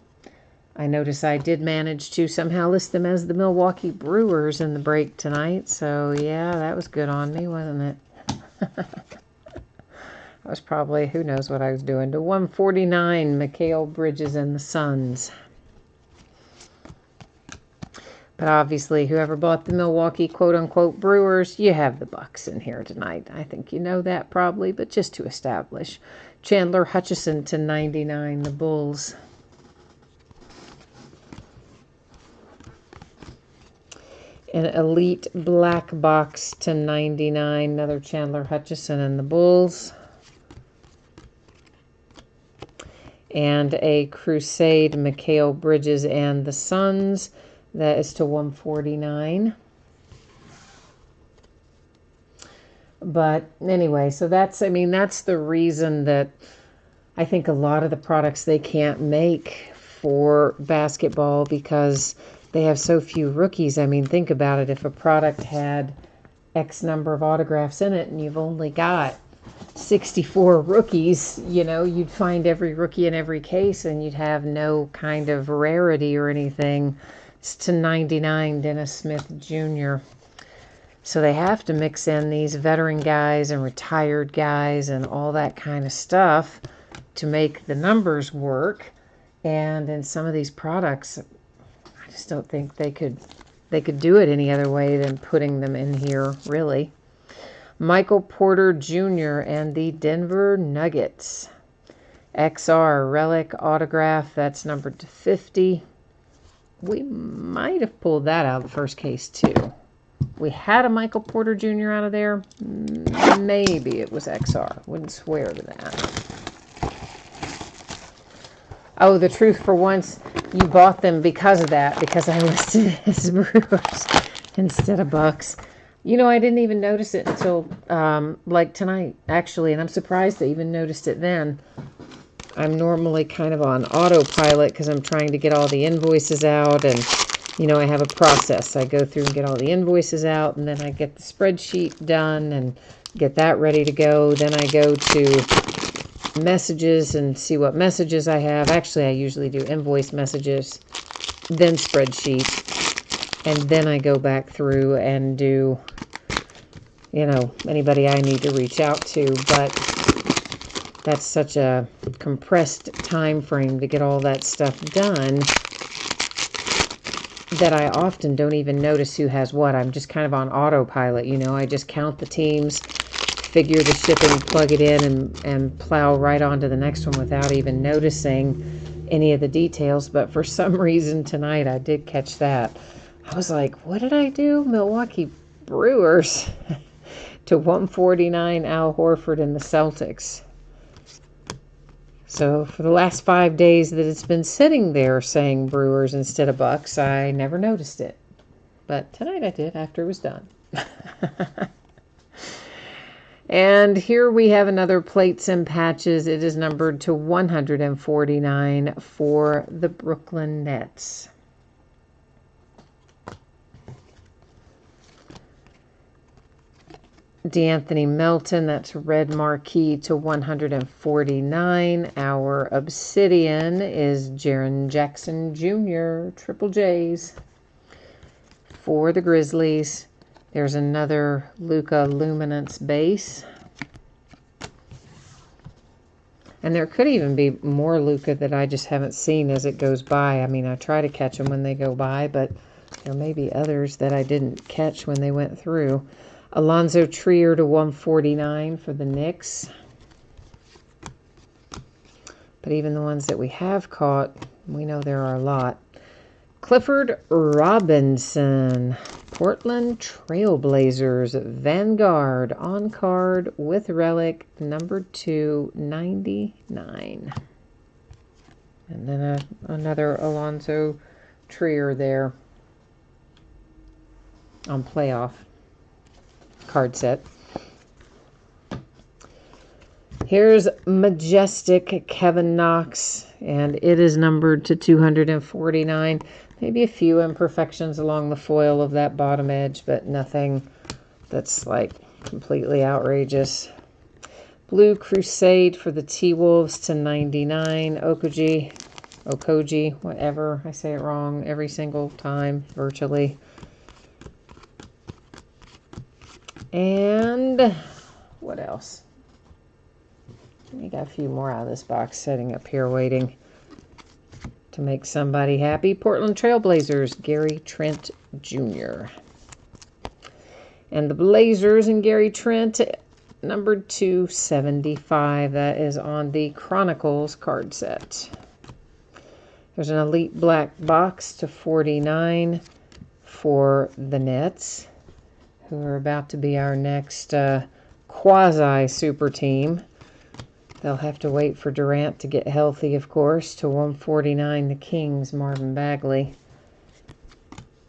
I notice I did manage to somehow list them as the Milwaukee Brewers in the break tonight. So, yeah, that was good on me, wasn't it? I was probably, who knows what I was doing. To 149, Mikal Bridges and the Suns. But obviously, whoever bought the Milwaukee quote-unquote Brewers, you have the Bucks in here tonight. I think you know that probably, but just to establish. Chandler Hutchison to 99, the Bulls. An elite black box to 99, another Chandler Hutchison and the Bulls. And a Crusade Mikal Bridges and the Suns. That is to 149. But anyway, so that's the reason that I think a lot of the products they can't make for basketball, because they have so few rookies. I mean, think about it. If a product had X number of autographs in it and you've only got 64 rookies, you'd find every rookie in every case and you'd have no kind of rarity or anything. It's to 99, Dennis Smith Jr. So they have to mix in these veteran guys and retired guys and all that kind of stuff to make the numbers work. And in some of these products, I just don't think they could do it any other way than putting them in here, really. Michael Porter Jr. and the Denver Nuggets. XR relic autograph, that's numbered to 50. We might have pulled that out of the first case too. We had a Michael Porter Jr. out of there. Maybe it was XR. Wouldn't swear to that. Oh, the truth for once, you bought them because of that, because I listed it as Brewers instead of Bucks. You know, I didn't even notice it until like tonight, actually, and I'm surprised I even noticed it then. I'm normally kind of on autopilot because I'm trying to get all the invoices out, and you know, I have a process. I go through and get all the invoices out, and then I get the spreadsheet done and get that ready to go. Then I go to messages and see what messages I have. Actually, I usually do invoice messages, then spreadsheet, and then I go back through and do, you know, anybody I need to reach out to. But that's such a compressed time frame to get all that stuff done that I often don't even notice who has what. I'm just kind of on autopilot, you know. I just count the teams, figure the shipping, plug it in, and plow right on to the next one without even noticing any of the details. But for some reason tonight I did catch that. I was like, what did I do? Milwaukee Brewers to 149, Al Horford and the Celtics. So for the last 5 days that it's been sitting there saying Brewers instead of Bucks, I never noticed it. But tonight I did after it was done. And here we have another Plates and Patches. It is numbered to 149 for the Brooklyn Nets. D'Anthony Melton, that's red marquee to 149. Our Obsidian is Jaren Jackson Jr., Triple J's for the Grizzlies. There's another Luka Luminance base. And there could even be more Luka that I just haven't seen as it goes by. I mean, I try to catch them when they go by, but there may be others that I didn't catch when they went through. Alonzo Trier to 149 for the Knicks. But even the ones that we have caught, we know there are a lot. Clifford Robinson, Portland Trailblazers, Vanguard, on card with relic, number 299. And then another Alonzo Trier there on playoff card set. Here's Majestic Kevin Knox, and it is numbered to 249. Maybe a few imperfections along the foil of that bottom edge, but nothing that's like completely outrageous. Blue Crusade for the T-Wolves to 99. Okoji, whatever. I say it wrong every single time, virtually. And what else? We got a few more out of this box setting up here waiting to make somebody happy. Portland Trailblazers, Gary Trent Jr. And the Blazers and Gary Trent, numbered 275. That is on the Chronicles card set. There's an Elite Black box to 49 for the Nets, who are about to be our next quasi-super team. They'll have to wait for Durant to get healthy, of course, to 149, the Kings, Marvin Bagley,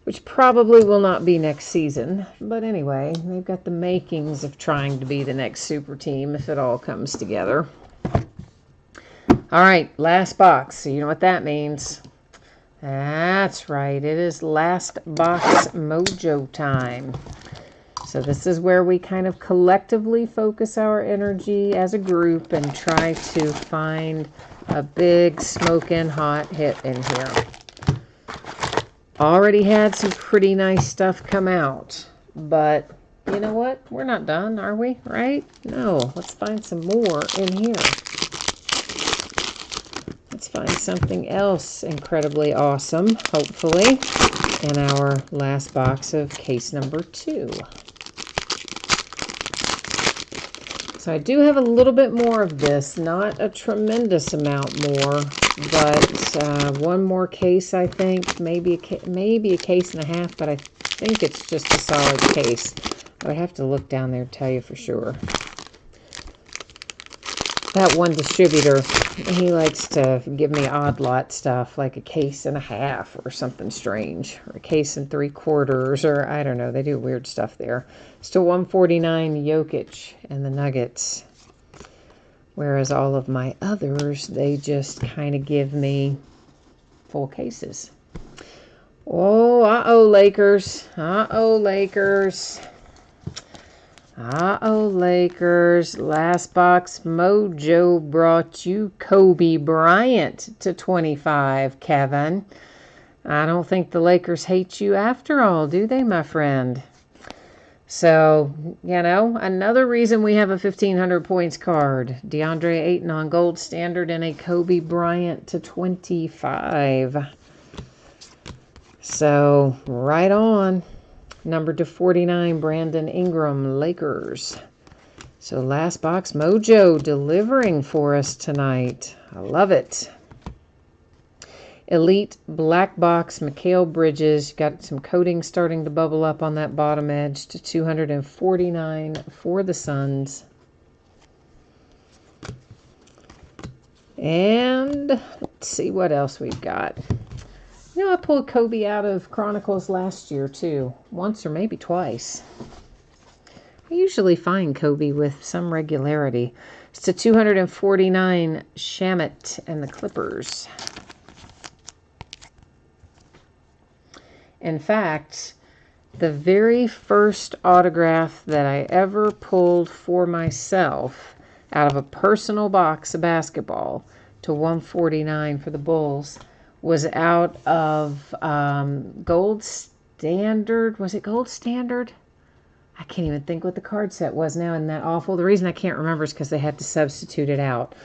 which probably will not be next season. But anyway, they've got the makings of trying to be the next super team if it all comes together. All right, last box. So you know what that means. That's right. It is last box mojo time. So this is where we kind of collectively focus our energy as a group and try to find a big smoking hot hit in here. Already had some pretty nice stuff come out, but you know what? We're not done, are we? Right? No, let's find some more in here. Let's find something else incredibly awesome, hopefully, in our last box of case number 2. So I do have a little bit more of this, not a tremendous amount more, but one more case, I think, maybe a case and a half, but I think it's just a solid case. But I have to look down there to tell you for sure. That one distributor, he likes to give me odd lot stuff, like a case and a half or something strange, or a case and 3/4, or I don't know. They do weird stuff there. Still $149 Jokic and the Nuggets. Whereas all of my others, they just kind of give me full cases. Oh, uh-oh, Lakers. Uh-oh, Lakers. Uh-oh, Lakers. Last Box Mojo brought you Kobe Bryant to 25, Kevin. I don't think the Lakers hate you after all, do they, my friend? So, you know, another reason we have a 1,500 points card. DeAndre Ayton on gold standard and a Kobe Bryant to 25. So, right on. Number to 49, Brandon Ingram, Lakers. So Last Box Mojo delivering for us tonight. I love it. Elite Black Box, Mikal Bridges. Got some coating starting to bubble up on that bottom edge to 249 for the Suns. And let's see what else we've got. You know, I pulled Kobe out of Chronicles last year, too. Once or maybe twice. I usually find Kobe with some regularity. It's to 249, Shamet and the Clippers. In fact, the very first autograph that I ever pulled for myself out of a personal box of basketball to 149 for the Bulls was out of Gold Standard. Was it Gold Standard? I can't even think what the card set was now. Isn't that awful? The reason I can't remember is because they had to substitute it out.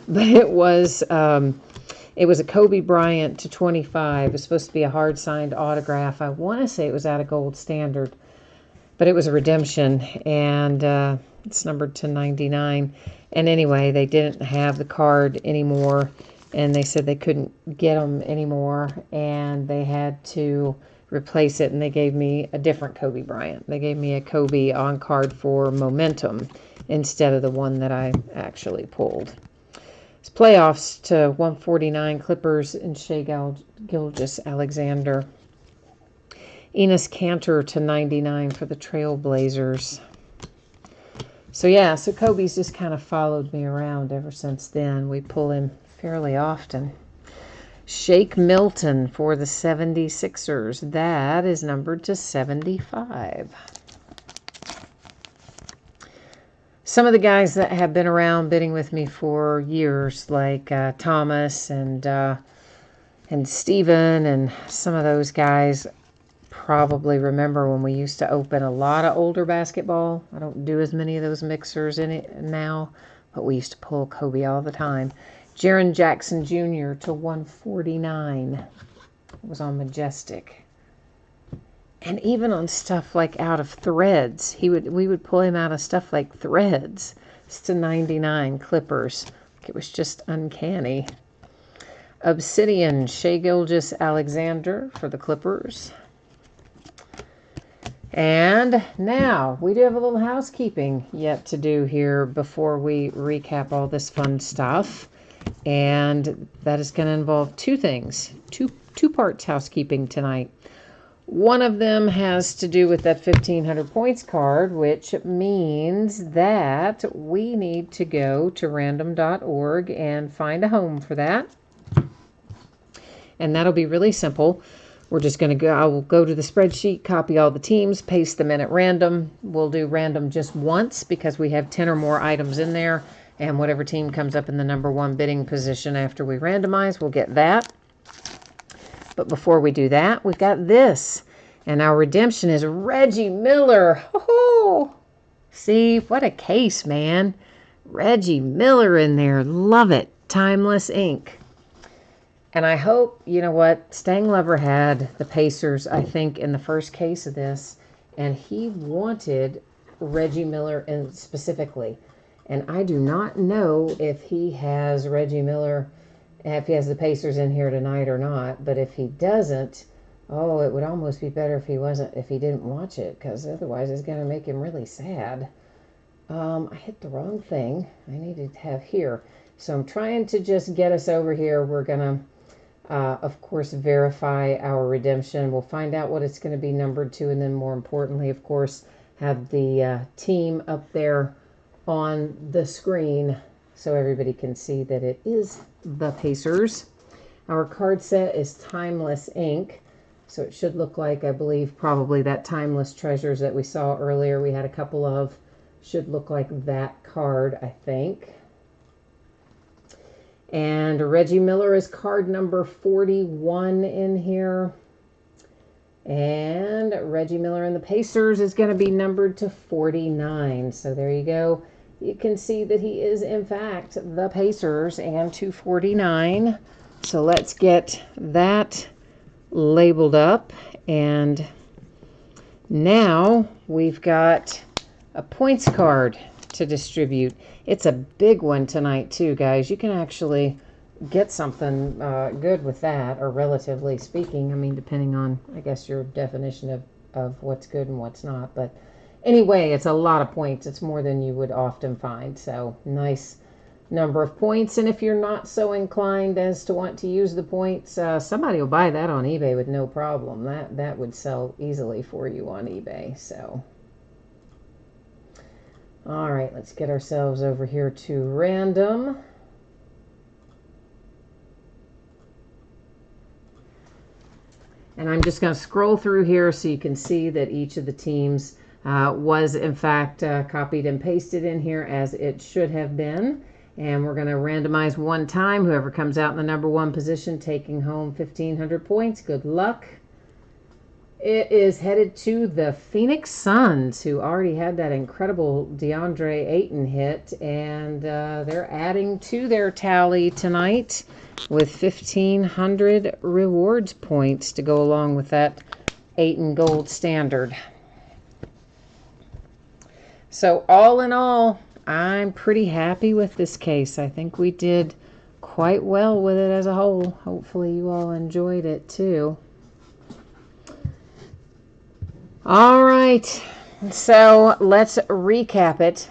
But it was a Kobe Bryant to 25. It was supposed to be a hard-signed autograph. I want to say it was out of Gold Standard. But it was a redemption, and it's numbered to 99. And anyway, they didn't have the card anymore. And they said they couldn't get them anymore, and they had to replace it, and they gave me a different Kobe Bryant. They gave me a Kobe on card for Momentum instead of the one that I actually pulled. It's playoffs to 149, Clippers and Shai Gilgeous-Alexander. Enes Kanter to 99 for the Trailblazers. So yeah, so Kobe's just kind of followed me around ever since then. We pull him fairly often. Shake Milton for the 76ers. That is numbered to 75. Some of the guys that have been around bidding with me for years, like Thomas and Steven, and some of those guys probably remember when we used to open a lot of older basketball. I don't do as many of those mixers in it now, but we used to pull Kobe all the time. Jaren Jackson Jr. to 149. It was on Majestic. And even on stuff like out of Threads, we would pull him out of stuff like Threads. It's to 99, Clippers. It was just uncanny. Obsidian, Shai Gilgeous-Alexander for the Clippers. And now, we do have a little housekeeping yet to do here before we recap all this fun stuff. And that is going to involve two things, two parts housekeeping tonight. One of them has to do with that 1,500 points card, which means that we need to go to random.org and find a home for that. And that'll be really simple. We're just going to go, I will go to the spreadsheet, copy all the teams, paste them in at random. We'll do random just once because we have 10 or more items in there. And whatever team comes up in the number one bidding position after we randomize, we'll get that. But before we do that, we've got this. And our redemption is Reggie Miller. Oh, see, what a case, man. Reggie Miller in there. Love it. Timeless ink. And I hope, you know what, Stang Lover had the Pacers, I think, in the first case of this. And he wanted Reggie Miller specifically. And I do not know if he has Reggie Miller, if he has the Pacers in here tonight or not. But if he doesn't, oh, it would almost be better if he didn't watch it, because otherwise it's going to make him really sad. I hit the wrong thing. I needed to have here. So I'm trying to just get us over here. We're going to, of course, verify our redemption. We'll find out what it's going to be numbered to, and then more importantly, of course, have the team up there on the screen so everybody can see that it is the Pacers. Our card set is Timeless Ink. So it should look like, I believe, probably that Timeless Treasures that we saw earlier. We had a couple of, should look like that card, I think. And Reggie Miller is card number 41 in here. And Reggie Miller and the Pacers is going to be numbered to 49. So there you go. You can see that he is, in fact, the Pacers and 249. So let's get that labeled up. And now we've got a points card to distribute. It's a big one tonight, too, guys. You can actually get something good with that, or relatively speaking. I mean, depending on, I guess, your definition of what's good and what's not. But anyway, it's a lot of points. It's more than you would often find. So nice number of points. And if you're not so inclined as to want to use the points, somebody will buy that on eBay with no problem. That would sell easily for you on eBay. So all right, let's get ourselves over here to random. And I'm just going to scroll through here so you can see that each of the teams was, in fact, copied and pasted in here as it should have been. And we're going to randomize one time. Whoever comes out in the number one position, taking home 1,500 points. Good luck. It is headed to the Phoenix Suns, who already had that incredible DeAndre Ayton hit. And they're adding to their tally tonight with 1,500 rewards points to go along with that Ayton gold standard. So all in all, I'm pretty happy with this case. I think we did quite well with it as a whole. Hopefully you all enjoyed it too. All right, so let's recap it.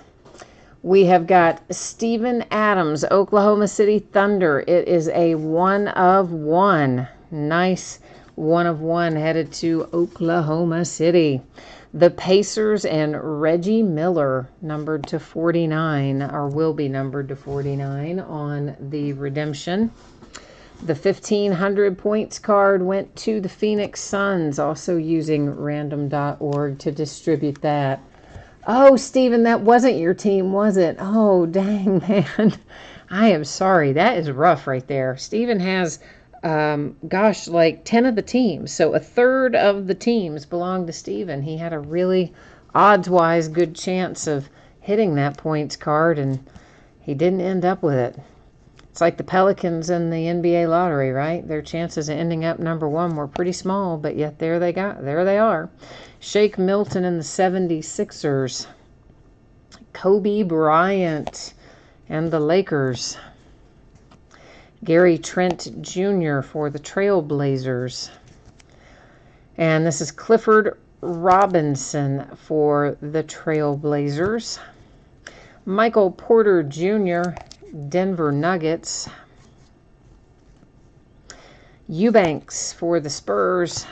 We have got Steven Adams, Oklahoma City Thunder. It is a 1 of 1. Nice 1 of 1 headed to Oklahoma City. The Pacers and Reggie Miller, numbered to 49, or will be numbered to 49 on the redemption. The 1,500 points card went to the Phoenix Suns, also using random.org to distribute that. Oh, Steven, that wasn't your team, was it? Oh, dang, man. I am sorry. That is rough right there. Steven has, like 10 of the teams. So a third of the teams belong to Steven. He had a really odds-wise good chance of hitting that points card, and he didn't end up with it. It's like the Pelicans in the NBA lottery, right? Their chances of ending up number one were pretty small, but yet there they are. Shake Milton and the 76ers. Kobe Bryant and the Lakers. Gary Trent Jr. for the Trailblazers. And this is Clifford Robinson for the Trailblazers. Michael Porter Jr., Denver Nuggets. Eubanks for the Spurs.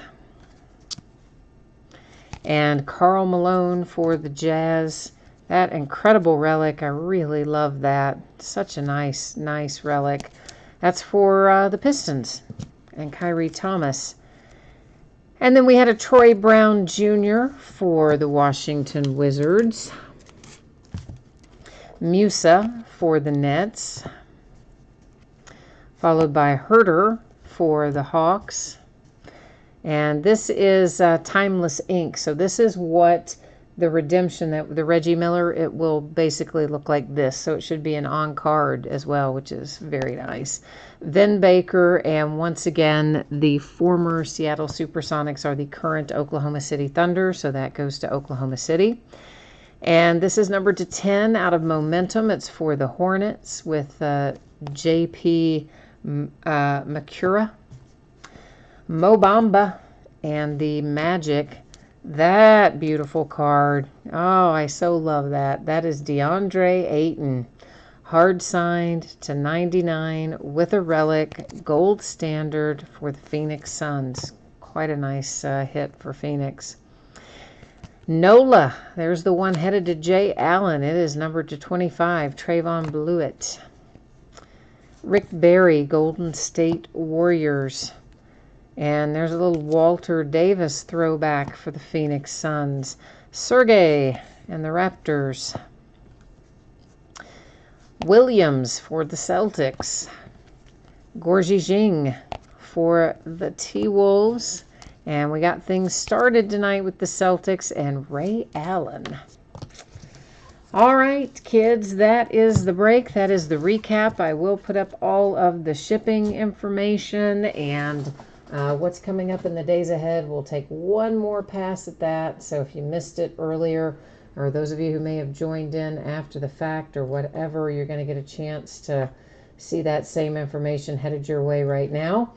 And Karl Malone for the Jazz. That incredible relic, I really love that. Such a nice relic. That's for the Pistons and Kyrie Thomas. And then we had a Troy Brown Jr. for the Washington Wizards. Musa for the Nets. Followed by Herter for the Hawks. And this is Timeless Ink. So this is what the redemption, that the Reggie Miller, it will basically look like this. So it should be an on-card as well, which is very nice. Vin Baker, and once again, the former Seattle Supersonics are the current Oklahoma City Thunder. So that goes to Oklahoma City. And this is numbered to 10 out of Momentum. It's for the Hornets with J.P. Makura. Mo Bamba and the Magic. That beautiful card. Oh, I so love that. That is DeAndre Ayton. Hard signed to 99 with a relic. Gold standard for the Phoenix Suns. Quite a nice hit for Phoenix. NOLA. There's the one headed to Jay Allen. It is numbered to 25. Trayvon Blewett. Rick Barry, Golden State Warriors. And there's a little Walter Davis throwback for the Phoenix Suns. Sergey and the Raptors. Williams for the Celtics. Gorgie Jing for the T-Wolves. And we got things started tonight with the Celtics and Ray Allen. All right, kids, that is the break. That is the recap. I will put up all of the shipping information and what's coming up in the days ahead. We'll take one more pass at that. So if you missed it earlier, or those of you who may have joined in after the fact or whatever, you're going to get a chance to see that same information headed your way right now.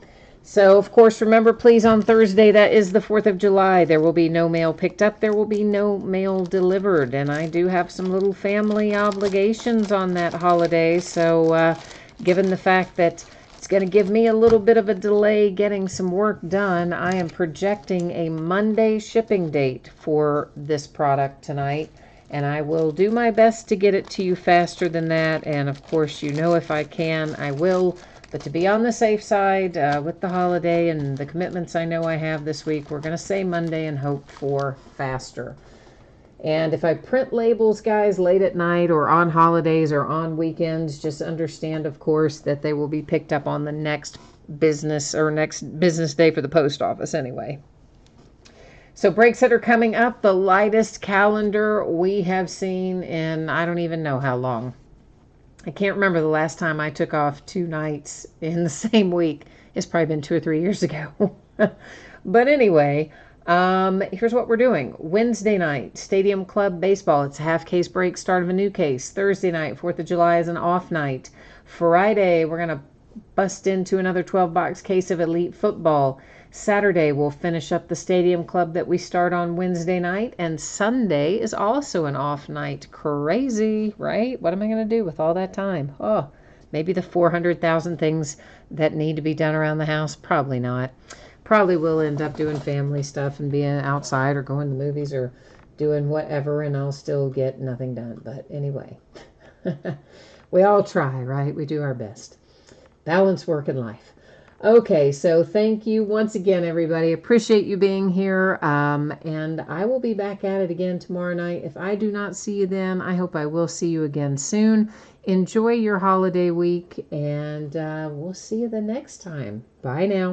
So, of course, remember, please, on Thursday, that is the 4th of July, there will be no mail picked up. There will be no mail delivered. And I do have some little family obligations on that holiday. So, given the fact that it's going to give me a little bit of a delay getting some work done, I am projecting a Monday shipping date for this product tonight. And I will do my best to get it to you faster than that. And, of course, you know, if I can, I will. But to be on the safe side with the holiday and the commitments I know I have this week, we're going to say Monday and hope for faster. And if I print labels, guys, late at night or on holidays or on weekends, just understand, of course, that they will be picked up on the next business day for the post office anyway. So breaks that are coming up, the lightest calendar we have seen in I don't even know how long. I can't remember the last time I took off 2 nights in the same week. It's probably been 2 or 3 years ago. But anyway, here's what we're doing. Wednesday night, Stadium Club Baseball. It's a half case break, start of a new case. Thursday night, 4th of July is an off night. Friday, we're going to bust into another 12-box case of Elite Football. Saturday, we'll finish up the Stadium Club that we start on Wednesday night. And Sunday is also an off night. Crazy, right? What am I going to do with all that time? Oh, maybe the 400,000 things that need to be done around the house? Probably not. Probably will end up doing family stuff and being outside or going to the movies or doing whatever, and I'll still get nothing done. But anyway, we all try, right? We do our best. Balance work and life. Okay, so thank you once again, everybody. Appreciate you being here, and I will be back at it again tomorrow night. If I do not see you then, I hope I will see you again soon. Enjoy your holiday week, and we'll see you the next time. Bye now.